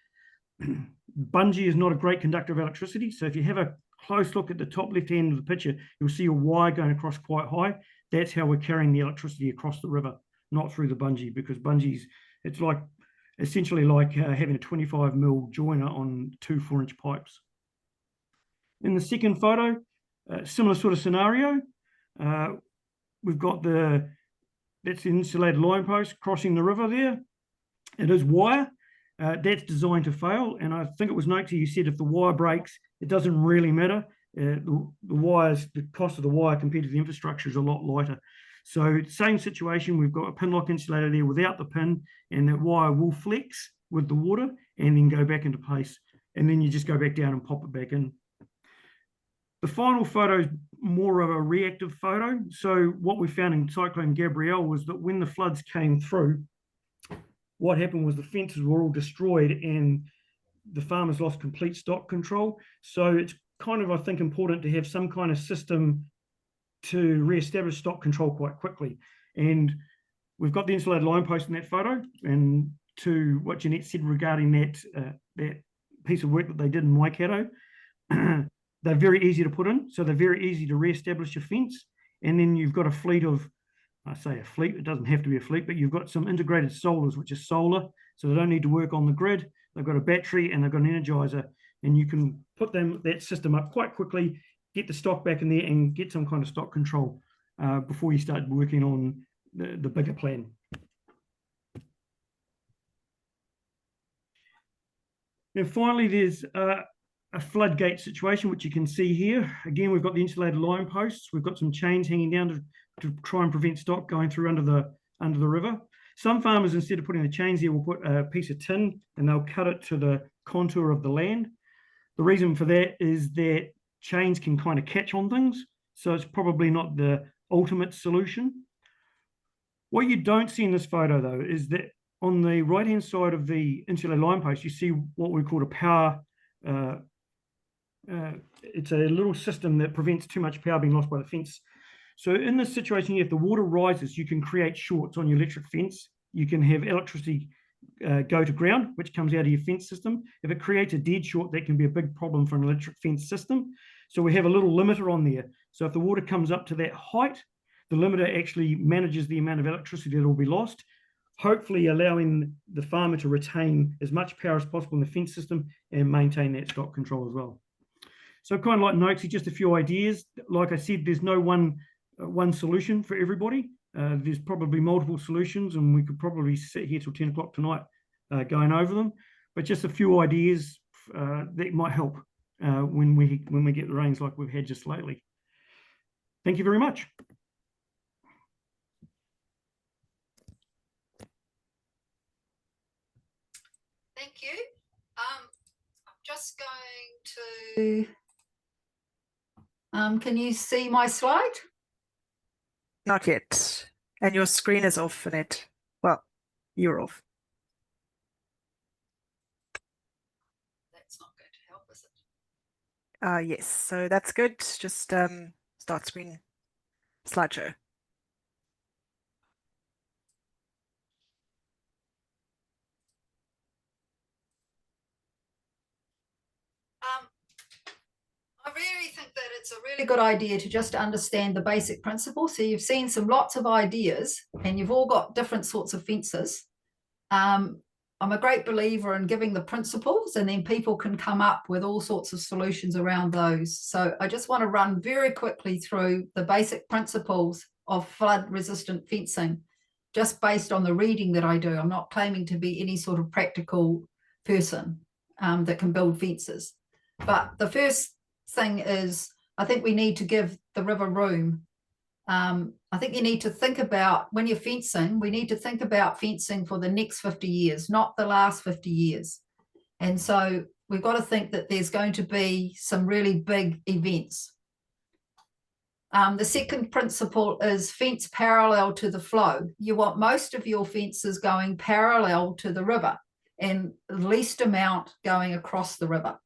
[SPEAKER 7] bungee is not a great conductor of electricity. So if you have a close look at the top left hand of the picture, you'll see a wire going across quite high. That's how we're carrying the electricity across the river, not through the bungee, because bungees, it's like essentially like having a 25mm joiner on 2 4-inch pipes. In the second photo, similar sort of scenario. We've got that's the insulated line post crossing the river there. It is wire. That's designed to fail, and I think it was Noakes who said if the wire breaks, it doesn't really matter. The cost of the wire compared to the infrastructure is a lot lighter. So same situation, we've got a pin lock insulator there without the pin, and that wire will flex with the water and then go back into place, and then you just go back down and pop it back in. The final photo is more of a reactive photo. So what we found in Cyclone Gabrielle was that when the floods came through, what happened was the fences were all destroyed and the farmers lost complete stock control. So it's kind of, I think, important to have some kind of system to re-establish stock control quite quickly. And we've got the insulated line post in that photo, and to what Jeanette said regarding that piece of work that they did in Waikato, they're very easy to put in, so they're very easy to re-establish your fence. And then you've got a fleet of, I say a fleet, it doesn't have to be a fleet, but you've got some integrated solars, which is solar, so they don't need to work on the grid. They've got a battery and they've got an energizer, and you can put that system up quite quickly, get the stock back in there and get some kind of stock control before you start working on the bigger plan. And finally, there's a floodgate situation, which you can see here. Again, we've got the insulated line posts. We've got some chains hanging down to try and prevent stock going through under the river. Some farmers, instead of putting the chains here, will put a piece of tin and they'll cut it to the contour of the land. The reason for that is that chains can kind of catch on things, so it's probably not the ultimate solution. What you don't see in this photo, though, is that on the right-hand side of the insulated line post, you see what we call a power. It's a little system that prevents too much power being lost by the fence. So in this situation, if the water rises, you can create shorts on your electric fence. You can have electricity go to ground, which comes out of your fence system. If it creates a dead short, that can be a big problem for an electric fence system. So we have a little limiter on there. So if the water comes up to that height, the limiter actually manages the amount of electricity that will be lost, hopefully allowing the farmer to retain as much power as possible in the fence system and maintain that stock control as well. So kind of like Noakes, just a few ideas. Like I said, there's no one solution for everybody. There's probably multiple solutions, and we could probably sit here till 10 o'clock tonight going over them. But just a few ideas that might help when we get the rains like we've had just lately. Thank you very much.
[SPEAKER 1] Thank you. I'm just going to. Can you see my slide?
[SPEAKER 2] Not yet. And your screen is off, Annette. Well, you're off.
[SPEAKER 1] That's not going to help, is it?
[SPEAKER 2] Yes, so that's good. Just start screen slideshow.
[SPEAKER 1] I really think that it's a really good idea to just understand the basic principles. So you've seen lots of ideas and you've all got different sorts of fences. I'm a great believer in giving the principles, and then people can come up with all sorts of solutions around those. So I just want to run very quickly through the basic principles of flood resistant fencing, just based on the reading that I do. I'm not claiming to be any sort of practical person that can build fences. But the first thing is, I think we need to give the river room. I think you need to think about, when you're fencing, we need to think about fencing for the next 50 years, not the last 50 years. And so we've got to think that there's going to be some really big events. The second principle is fence parallel to the flow. You want most of your fences going parallel to the river and least amount going across the river.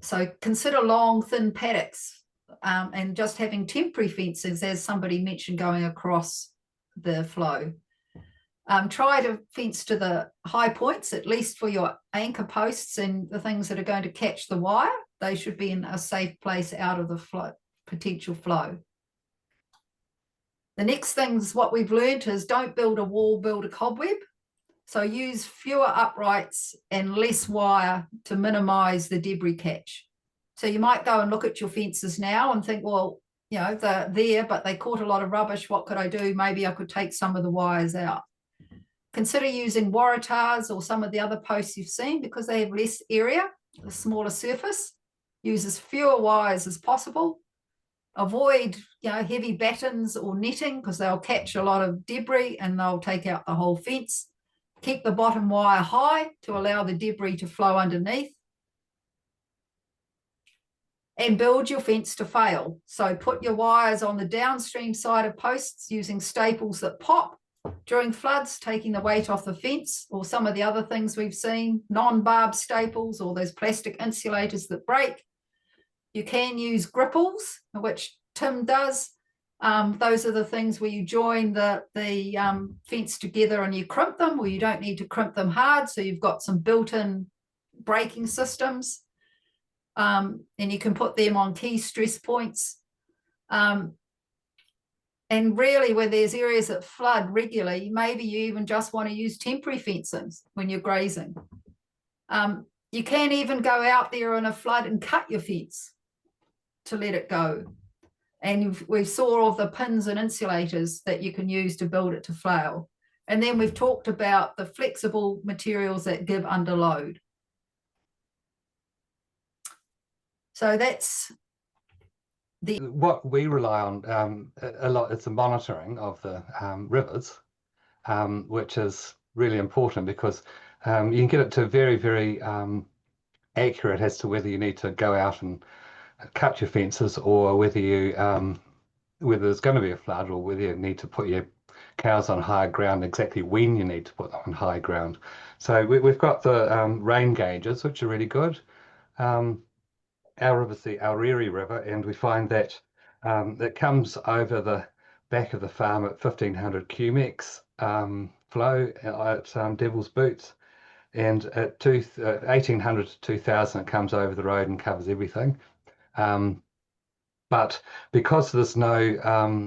[SPEAKER 1] So consider long, thin paddocks and just having temporary fences, as somebody mentioned, going across the flow. Try to fence to the high points, at least for your anchor posts and the things that are going to catch the wire. They should be in a safe place out of the flow, potential flow. The next things, what we've learned is don't build a wall, build a cobweb. So use fewer uprights and less wire to minimize the debris catch. So you might go and look at your fences now and think, well, you know, they're there, but they caught a lot of rubbish. What could I do? Maybe I could take some of the wires out. Consider using waratahs or some of the other posts you've seen, because they have less area, a smaller surface. Use as fewer wires as possible. Avoid, you know, heavy battens or netting, because they'll catch a lot of debris and they'll take out the whole fence. Keep the bottom wire high to allow the debris to flow underneath. And build your fence to fail. So put your wires on the downstream side of posts using staples that pop, during floods, taking the weight off the fence, or some of the other things we've seen, non-barb staples or those plastic insulators that break. You can use gripples, which Tim does. Those are the things where you join the fence together and you crimp them, or you don't need to crimp them hard, so you've got some built-in braking systems, and you can put them on key stress points. And really, where there's areas that flood regularly, maybe you even just want to use temporary fencing when you're grazing. You can even go out there in a flood and cut your fence to let it go. And we saw all the pins and insulators that you can use to build it to flail. And then we've talked about the flexible materials that give under load. So that's
[SPEAKER 8] what we rely on a lot is the monitoring of the rivers, which is really important because you can get it to very, very accurate as to whether you need to go out and cut your fences, or whether you whether there's going to be a flood, or whether you need to put your cows on higher ground, exactly when you need to put them on high ground. So we've got the rain gauges, which are really good. Our river's the Aureri River, and we find that it comes over the back of the farm at 1500 cumex flow at Devil's Boots, and at 1800 to 2000 it comes over the road and covers everything. But because there's no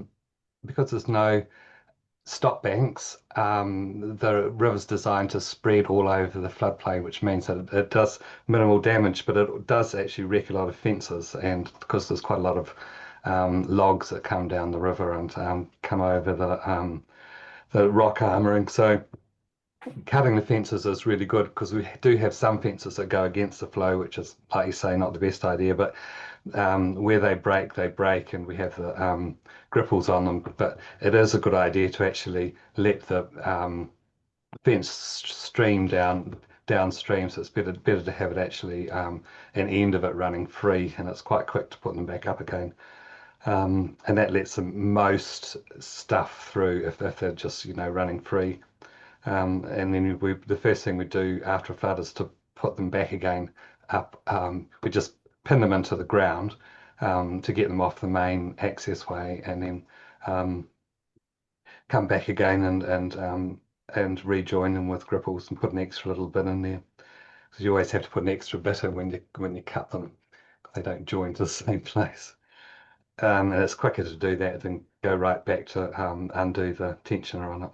[SPEAKER 8] stop banks, the river's designed to spread all over the floodplain, which means that it does minimal damage, but it does actually wreck a lot of fences, and because there's quite a lot of logs that come down the river and come over the rock armouring. So cutting the fences is really good, because we do have some fences that go against the flow, which is, like you say, not the best idea, but where they break, and we have the gripples on them. But it is a good idea to actually let the fence stream downstream, so it's better to have it actually an end of it running free, and it's quite quick to put them back up again. And that lets them most stuff through if they're just running free. And then the first thing we do after a flood is to put them back again up. We just pin them into the ground to get them off the main access way, and then come back again and rejoin them with gripples and put an extra little bit in there, because you always have to put an extra bit in when you cut them. They don't join to the same place, and it's quicker to do that than go right back to undo the tensioner on it.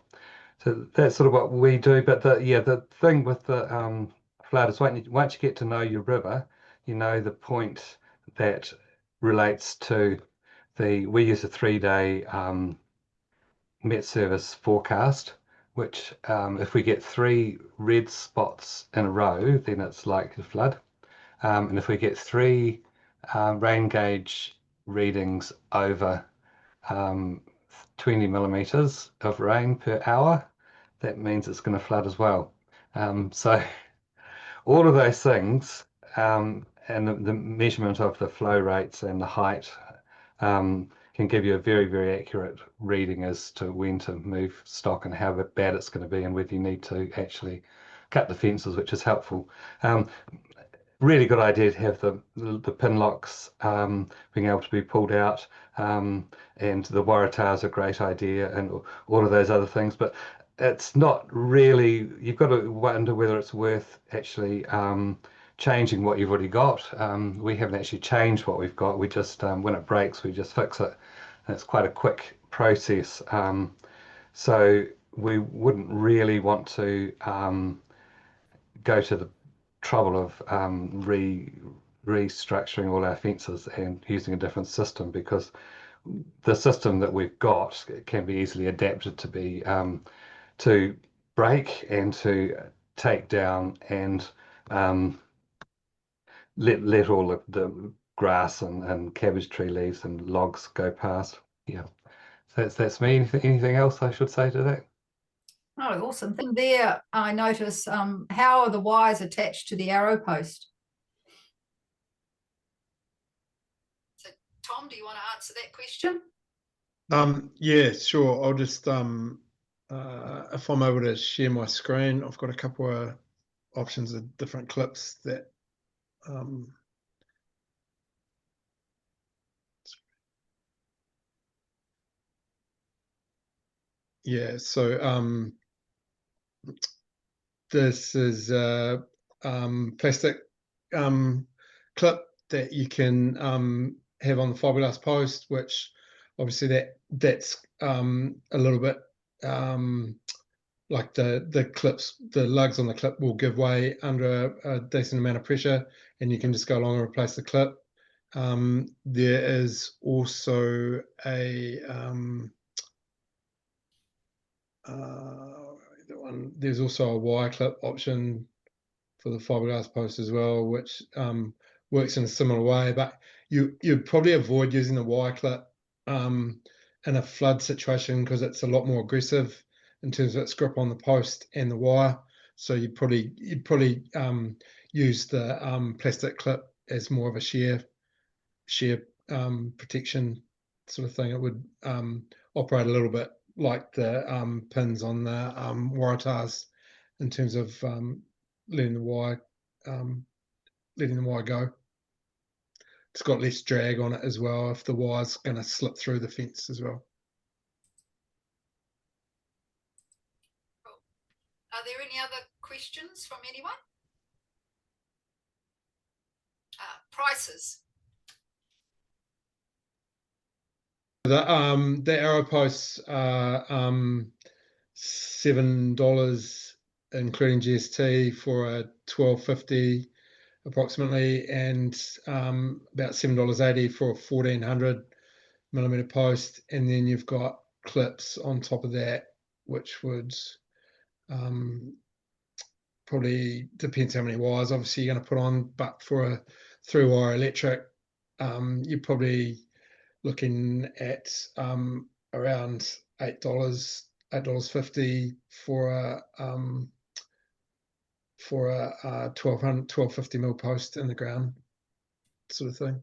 [SPEAKER 8] So that's sort of what we do. But the thing with the flood is once you get to know your river, you know the point that relates to we use a 3-day Met Service forecast, which if we get 3 red spots in a row, then it's likely to flood. And if we get 3 rain gauge readings over 20 millimeters of rain per hour, that means it's going to flood as well. So all of those things, and the measurement of the flow rates and the height can give you a very, very accurate reading as to when to move stock and how bad it's going to be, and whether you need to actually cut the fences, which is helpful. Really good idea to have the pin locks being able to be pulled out, and the waratah is a great idea, and all of those other things. But it's not really, you've got to wonder whether it's worth actually changing what you've already got. We haven't actually changed what we've got. We just, when it breaks, we just fix it. And it's quite a quick process. So we wouldn't really want to go to the trouble of restructuring all our fences and using a different system, because the system that we've got can be easily adapted to be to break and to take down, and let all of the grass and cabbage tree leaves and logs go past. Yeah, so that's me. Anything else I should say to that?
[SPEAKER 1] Oh, awesome thing there. I notice how are the wires attached to the arrow post? So, Tom, do you want to answer that question?
[SPEAKER 4] Yeah, sure. I'll just if I'm able to share my screen, I've got a couple of options of different clips that yeah, so this is a plastic clip that you can have on the fiberglass post, which obviously that's a little bit like the clips, the lugs on the clip will give way under a decent amount of pressure, and you can just go along and replace the clip. There is also a there's also a wire clip option for the fiberglass post as well, which works in a similar way, but you'd probably avoid using the wire clip in a flood situation because it's a lot more aggressive in terms of its grip on the post and the wire. So you'd probably use the plastic clip as more of a shear protection sort of thing. It would operate a little bit like the pins on the Waratahs in terms of letting the wire go. It's got less drag on it as well if the wire's going to slip through the fence as well.
[SPEAKER 1] Are there any other questions from anyone? Prices.
[SPEAKER 4] The arrow posts are $7 including GST for a 1250 approximately, and about $7.80 for a 1400 millimeter post, and then you've got clips on top of that, which would probably depends how many wires obviously you're going to put on, but for a 3-wire electric, you're probably looking at around $8.50 for a 1250 mil post in the ground sort of thing.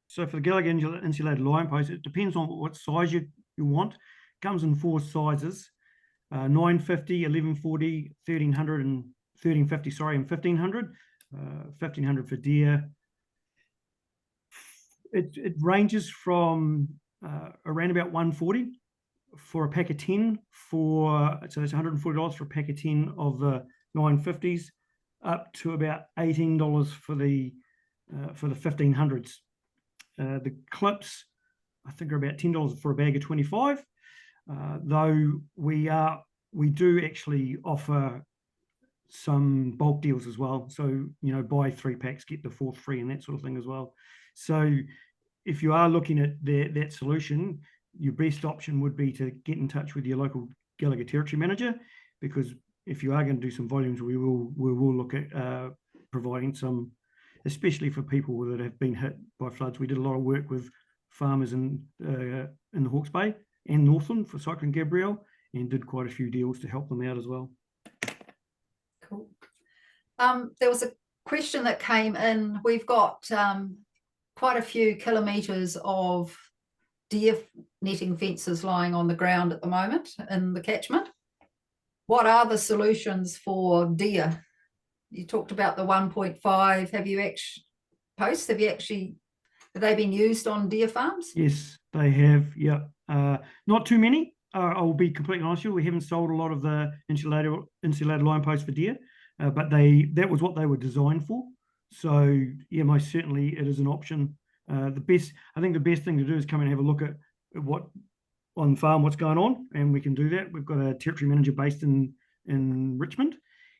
[SPEAKER 7] So for the Gallagher insulated line post, it depends on what size you want. It comes in 4 sizes: 950, 1140, 1300, and 1350. Sorry, and 1500. 1500 for deer. It ranges from around about 140 for a pack of 10. So it's $140 for a pack of 10 of the 950s, up to about $18 for the 1500s. The clips, I think, are about $10 for a bag of 25. Though we do actually offer some bulk deals as well. So, buy 3 packs, get the 4th free, and that sort of thing as well. So if you are looking at that solution, your best option would be to get in touch with your local Gallagher territory manager, because if you are going to do some volumes, we will look at providing some, especially for people that have been hit by floods. We did a lot of work with farmers in the Hawke's Bay and Northland for Cyclone Gabrielle, and did quite a few deals to help them out as well.
[SPEAKER 1] Cool. There was a question that came in. We've got quite a few kilometres of deer netting fences lying on the ground at the moment in the catchment. What are the solutions for deer? You talked about the 1.5. Have they been used on deer farms?
[SPEAKER 7] Yes, they have. Yeah, not too many. I'll be completely honest with you. We haven't sold a lot of the insulated line posts for deer, but that was what they were designed for. So yeah, most certainly it is an option. I think the best thing to do is come and have a look at what on farm, what's going on, and we can do that. We've got a territory manager based in Richmond,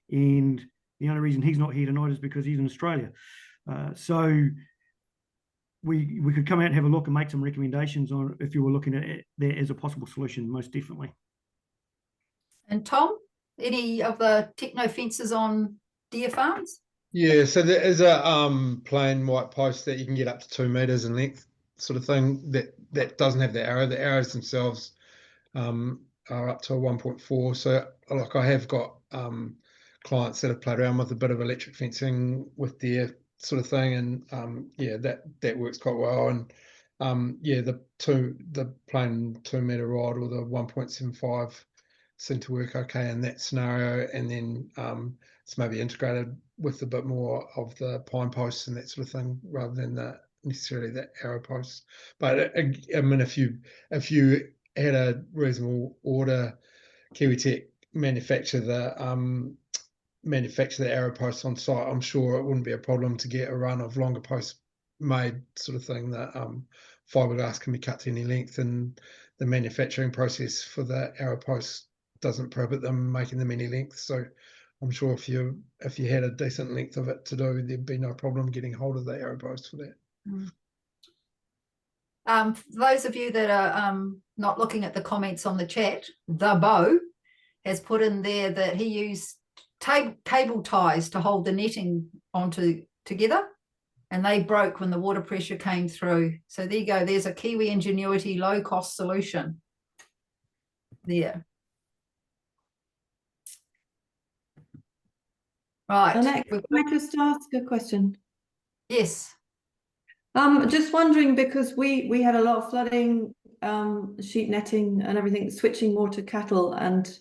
[SPEAKER 7] and the only reason he's not here tonight is because he's in Australia. So we could come out and have a look and make some recommendations on if you were looking at that as a possible solution, most definitely.
[SPEAKER 1] And Tom, any of the techno fences on deer farms?
[SPEAKER 4] Yeah, so there is a plain white post that you can get up to 2 meters in length, sort of thing, that doesn't have the arrow. The arrows themselves are up to a 1.4. So like I have got clients that have played around with a bit of electric fencing with deer sort of thing, and yeah, that works quite well. And yeah, the plain 2 meter rod or the 1.75 seem to work okay in that scenario, and then it's maybe integrated with a bit more of the pine posts and that sort of thing rather than necessarily the arrow posts. But I mean, if you had a reasonable order, KiwiTech manufacture the arrow posts on site, I'm sure it wouldn't be a problem to get a run of longer posts made, sort of thing. That fiberglass can be cut to any length, and the manufacturing process for the arrow posts doesn't prohibit them making them any length. So I'm sure if you had a decent length of it to do, there'd be no problem getting hold of the arrow posts for that.
[SPEAKER 1] For those of you that are not looking at the comments on the chat, the Bo has put in there that he used cable ties to hold the netting together, and they broke when the water pressure came through. So there you go. There's a Kiwi ingenuity low-cost solution there. Right.
[SPEAKER 9] Annette, can I just ask a question?
[SPEAKER 1] Yes.
[SPEAKER 9] Just wondering, because we had a lot of flooding, sheep netting and everything, switching more to cattle, and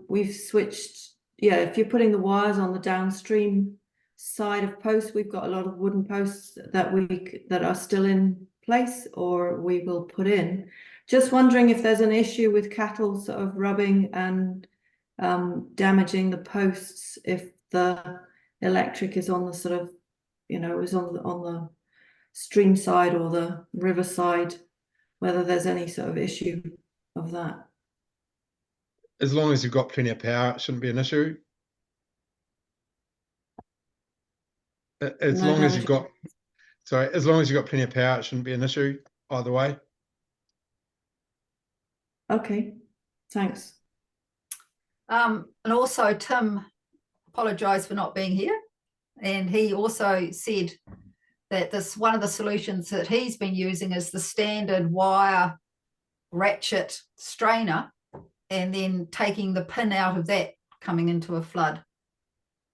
[SPEAKER 9] we've switched. Yeah, if you're putting the wires on the downstream side of posts, we've got a lot of wooden posts that are still in place, or we will put in. Just wondering if there's an issue with cattle sort of rubbing and damaging the posts if the electric is on the sort of, is on the stream side or the river side, whether there's any sort of issue of that.
[SPEAKER 4] As long as you've got plenty of power, it shouldn't be an issue. As long as you've got plenty of power, it shouldn't be an issue either way.
[SPEAKER 9] Okay, thanks.
[SPEAKER 1] And also Tim apologized for not being here, and he also said that one of the solutions that he's been using is the standard wire ratchet strainer, and then taking the pin out of that coming into a flood.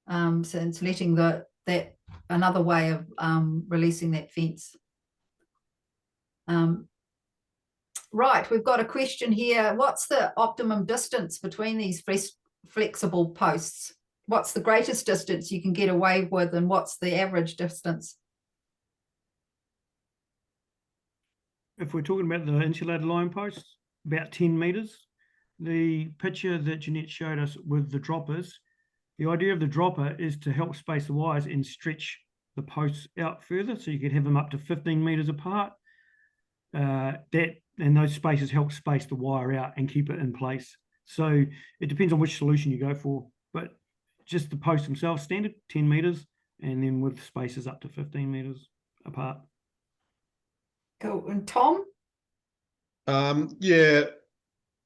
[SPEAKER 1] So it's letting that another way of releasing that fence. Right, we've got a question here. What's the optimum distance between these flexible posts? What's the greatest distance you can get away with, and what's the average distance?
[SPEAKER 7] If we're talking about the insulated line posts, about 10 metres. The picture that Jeanette showed us with the droppers, the idea of the dropper is to help space the wires and stretch the posts out further, so you could have them up to 15 metres apart. And those spaces help space the wire out and keep it in place. So it depends on which solution you go for, but just the posts themselves, standard 10 metres, and then with spaces up to 15 metres apart.
[SPEAKER 1] Cool. And Tom?
[SPEAKER 4] Yeah,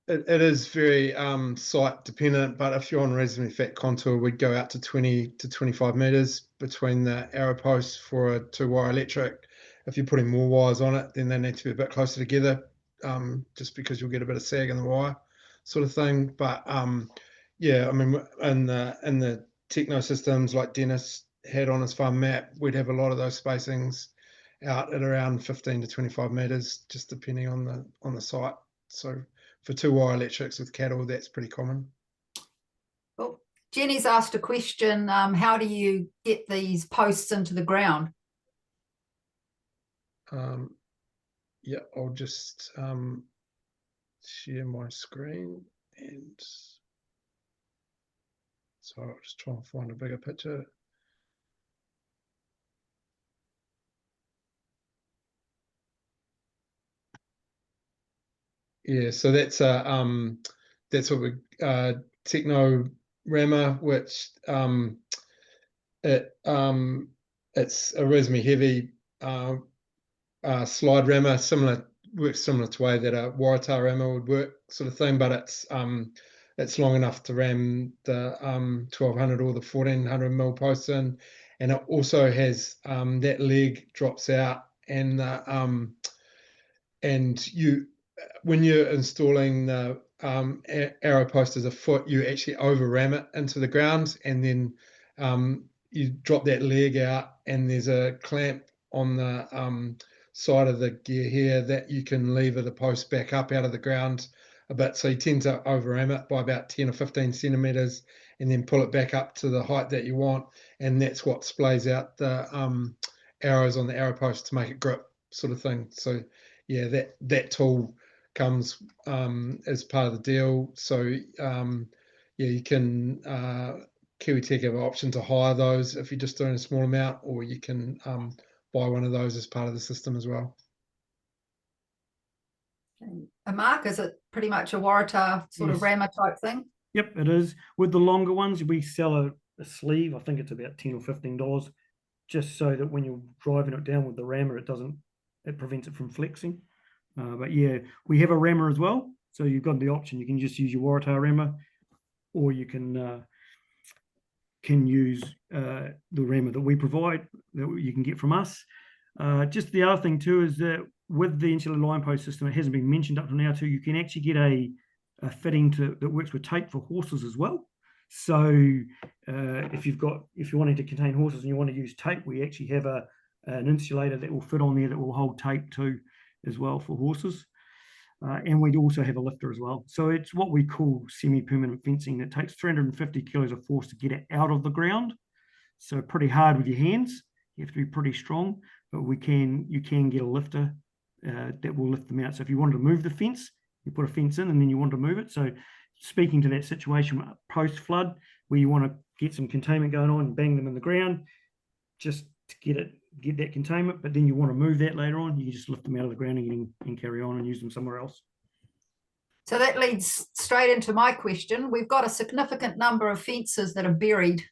[SPEAKER 4] it is very site dependent, but if you're on reasonably fat contour, we'd go out to 20 to 25 metres between the arrow posts for a 2-wire electric. If you're putting more wires on it, then they need to be a bit closer together, just because you'll get a bit of sag in the wire, sort of thing. But yeah, I mean, in the techno systems like Dennis had on his farm map, we'd have a lot of those spacings out at around 15 to 25 metres, just depending on the site. So for 2-wire electrics with cattle, that's pretty common.
[SPEAKER 1] Well, Jenny's asked a question. How do you get these posts into the ground?
[SPEAKER 4] Yeah, I'll just share my screen, and so I'll just try and find a bigger picture. Yeah, so that's what we techno rammer, which it's a reasonably heavy slide rammer, works similar to the way that a Waratah rammer would work, sort of thing, but it's long enough to ram the 1200 or the 1400 mil posts in, and it also has that leg drops out, and when you're installing the arrow post as a foot, you actually over ram it into the ground, and then you drop that leg out, and there's a clamp on the side of the gear here that you can lever the post back up out of the ground a bit. So you tend to overram it by about 10 or 15 centimeters and then pull it back up to the height that you want. And that's what splays out the arrows on the arrow post to make it grip, sort of thing. So yeah, that tool comes as part of the deal. So yeah, you can KiwiTech have an option to hire those if you're just doing a small amount, or you can buy one of those as part of the system as well.
[SPEAKER 1] And Mark, is it pretty much a Waratah sort of
[SPEAKER 7] Yes.
[SPEAKER 1] rammer type thing?
[SPEAKER 7] Yep, it is. With the longer ones, we sell a sleeve. I think it's about $10 or $15, just so that when you're driving it down with the rammer, it prevents it from flexing. But yeah, we have a rammer as well. So you've got the option. You can just use your Waratah rammer, or you can use the rammer that we provide, that you can get from us. Just the other thing too is that with the insulated line post system, it hasn't been mentioned up to now too, you can actually get a fitting that works with tape for horses as well. So if you're wanting to contain horses and you want to use tape, we actually have an insulator that will fit on there that will hold tape too as well for horses. And we also have a lifter as well. So it's what we call semi-permanent fencing that takes 350 kilos of force to get it out of the ground. So pretty hard with your hands. You have to be pretty strong, but you can get a lifter that will lift them out. So if you wanted to move the fence, you put a fence in and then you want to move it. So speaking to that situation post-flood where you want to get some containment going on and bang them in the ground, just to get that containment, but then you want to move that later on, you just lift them out of the ground and carry on and use them somewhere else.
[SPEAKER 1] So that leads straight into my question. We've got a significant number of fences that are buried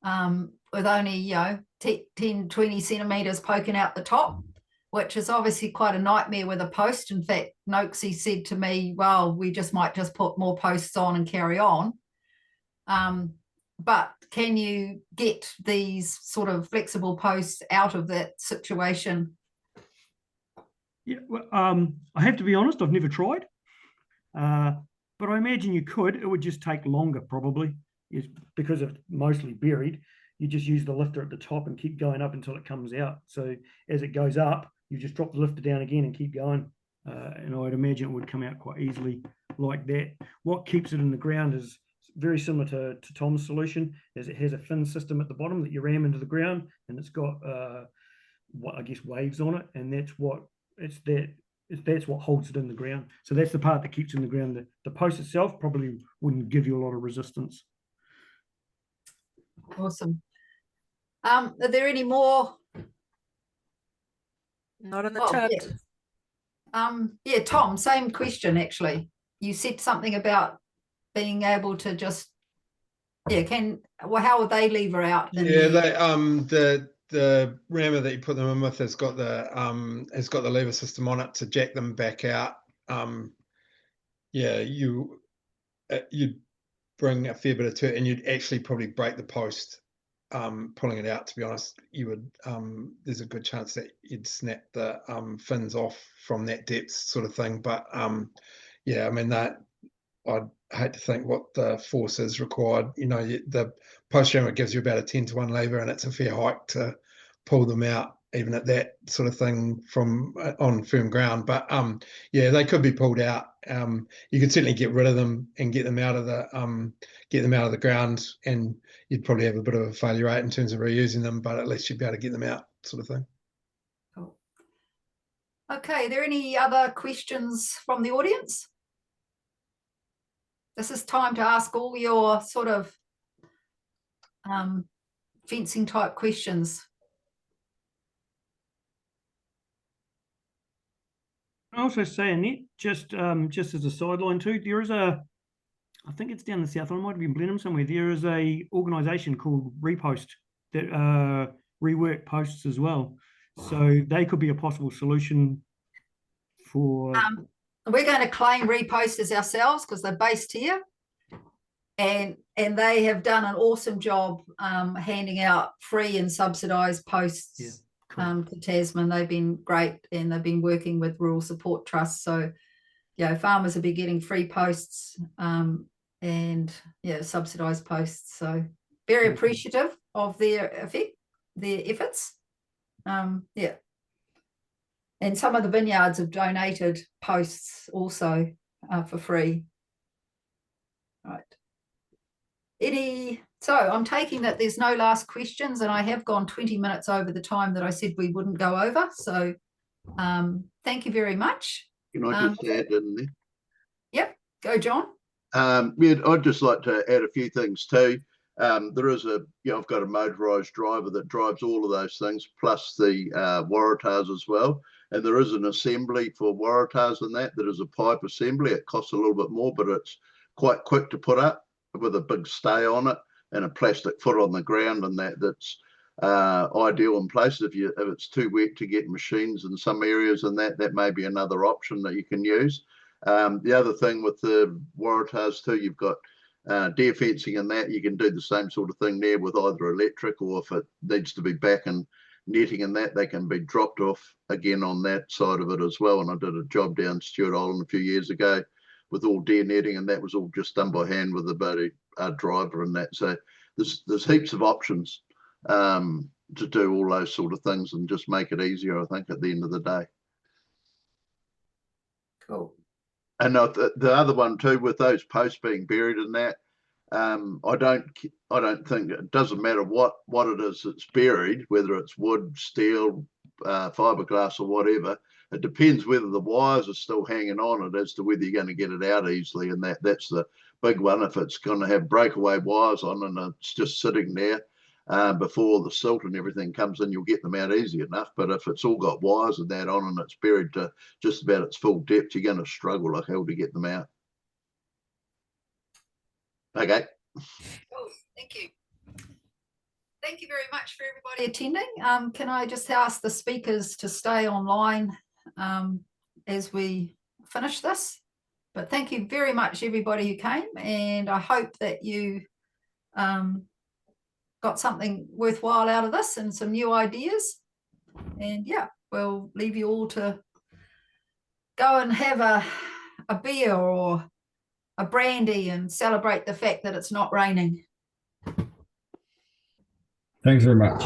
[SPEAKER 1] with only 10, 20 centimeters poking out the top, which is obviously quite a nightmare with a post. In fact, Noakesy said to me, well, we might just put more posts on and carry on. But can you get these sort of flexible posts out of that situation?
[SPEAKER 7] Yeah, well, I have to be honest, I've never tried. But I imagine you could. It would just take longer probably, because it's mostly buried. You just use the lifter at the top and keep going up until it comes out. So as it goes up, you just drop the lifter down again and keep going. And I'd imagine it would come out quite easily like that. What keeps it in the ground is very similar to Tom's solution, as it has a fin system at the bottom that you ram into the ground, and it's got waves on it, and that's what holds it in the ground. So that's the part that keeps it in the ground. The post itself probably wouldn't give you a lot of resistance.
[SPEAKER 1] Awesome. Are there any more?
[SPEAKER 2] Not in the chat.
[SPEAKER 1] Yeah, Tom, same question actually. You said something about being able to just, how would they lever out?
[SPEAKER 4] The rammer that you put them in with has got the lever system on it to jack them back out. You'd bring a fair bit of turn, and you'd actually probably break the post pulling it out. To be honest, you would. There's a good chance that you'd snap the fins off from that depth, sort of thing. But yeah, I mean that. I'd hate to think what the force is required. The post rammer gives you about a 10-to-1 lever, and it's a fair hike to pull them out, even at that sort of thing from on firm ground. But yeah, they could be pulled out. You could certainly get rid of them and get them out of the ground, and you'd probably have a bit of a failure rate in terms of reusing them, but at least you'd be able to get them out, sort of thing.
[SPEAKER 1] Cool. Okay, are there any other questions from the audience? This is time to ask all your sort of fencing type questions.
[SPEAKER 7] I also say, Annette, just as a sideline too, there is I think it's down the south, I might be in Blenheim somewhere, there is a organisation called Repost that rework posts as well. So they could be a possible solution for...
[SPEAKER 1] We're going to claim Reposters ourselves because they're based here, and they have done an awesome job handing out free and subsidised posts.
[SPEAKER 7] Yeah, cool.
[SPEAKER 1] To Tasman. They've been great, and they've been working with Rural Support Trust. So, farmers will be getting free posts and subsidised posts. So very appreciative of their efforts. And some of the vineyards have donated posts also for free. Right. So I'm taking that there's no last questions, and I have gone 20 minutes over the time that I said we wouldn't go over. So thank you very much.
[SPEAKER 6] Can I just add in there?
[SPEAKER 1] Yep, go John.
[SPEAKER 6] Yeah, I'd just like to add a few things too. There is I've got a motorised driver that drives all of those things, plus the Waratahs as well. And there is an assembly for Waratahs and that is a pipe assembly. It costs a little bit more, but it's quite quick to put up with a big stay on it and a plastic foot on the ground, and that's ideal in places. If it's too wet to get machines in some areas, and that may be another option that you can use. The other thing with the Waratahs too, you've got deer fencing and that you can do the same sort of thing there with either electric, or if it needs to be back and netting and that, they can be dropped off again on that side of it as well. And I did a job down Stewart Island a few years ago with all deer netting, and that was all just done by hand with a driver and that. So there's heaps of options to do all those sort of things and just make it easier, I think, at the end of the day.
[SPEAKER 1] Cool.
[SPEAKER 6] And the other one too, with those posts being buried in that, I don't think it doesn't matter what it is that's buried, whether it's wood, steel, fiberglass, or whatever. It depends whether the wires are still hanging on it as to whether you're going to get it out easily, and that's the big one. If it's going to have breakaway wires on and it's just sitting there before the silt and everything comes in, you'll get them out easy enough. But if it's all got wires and that on and it's buried to just about its full depth, you're going to struggle like hell to get them out. Okay.
[SPEAKER 1] Cool. Thank you. Thank you very much for everybody attending. Can I just ask the speakers to stay online as we finish this? But thank you very much, everybody who came, and I hope that you got something worthwhile out of this and some new ideas. And yeah, we'll leave you all to go and have a beer or a brandy and celebrate the fact that it's not raining.
[SPEAKER 10] Thanks very much.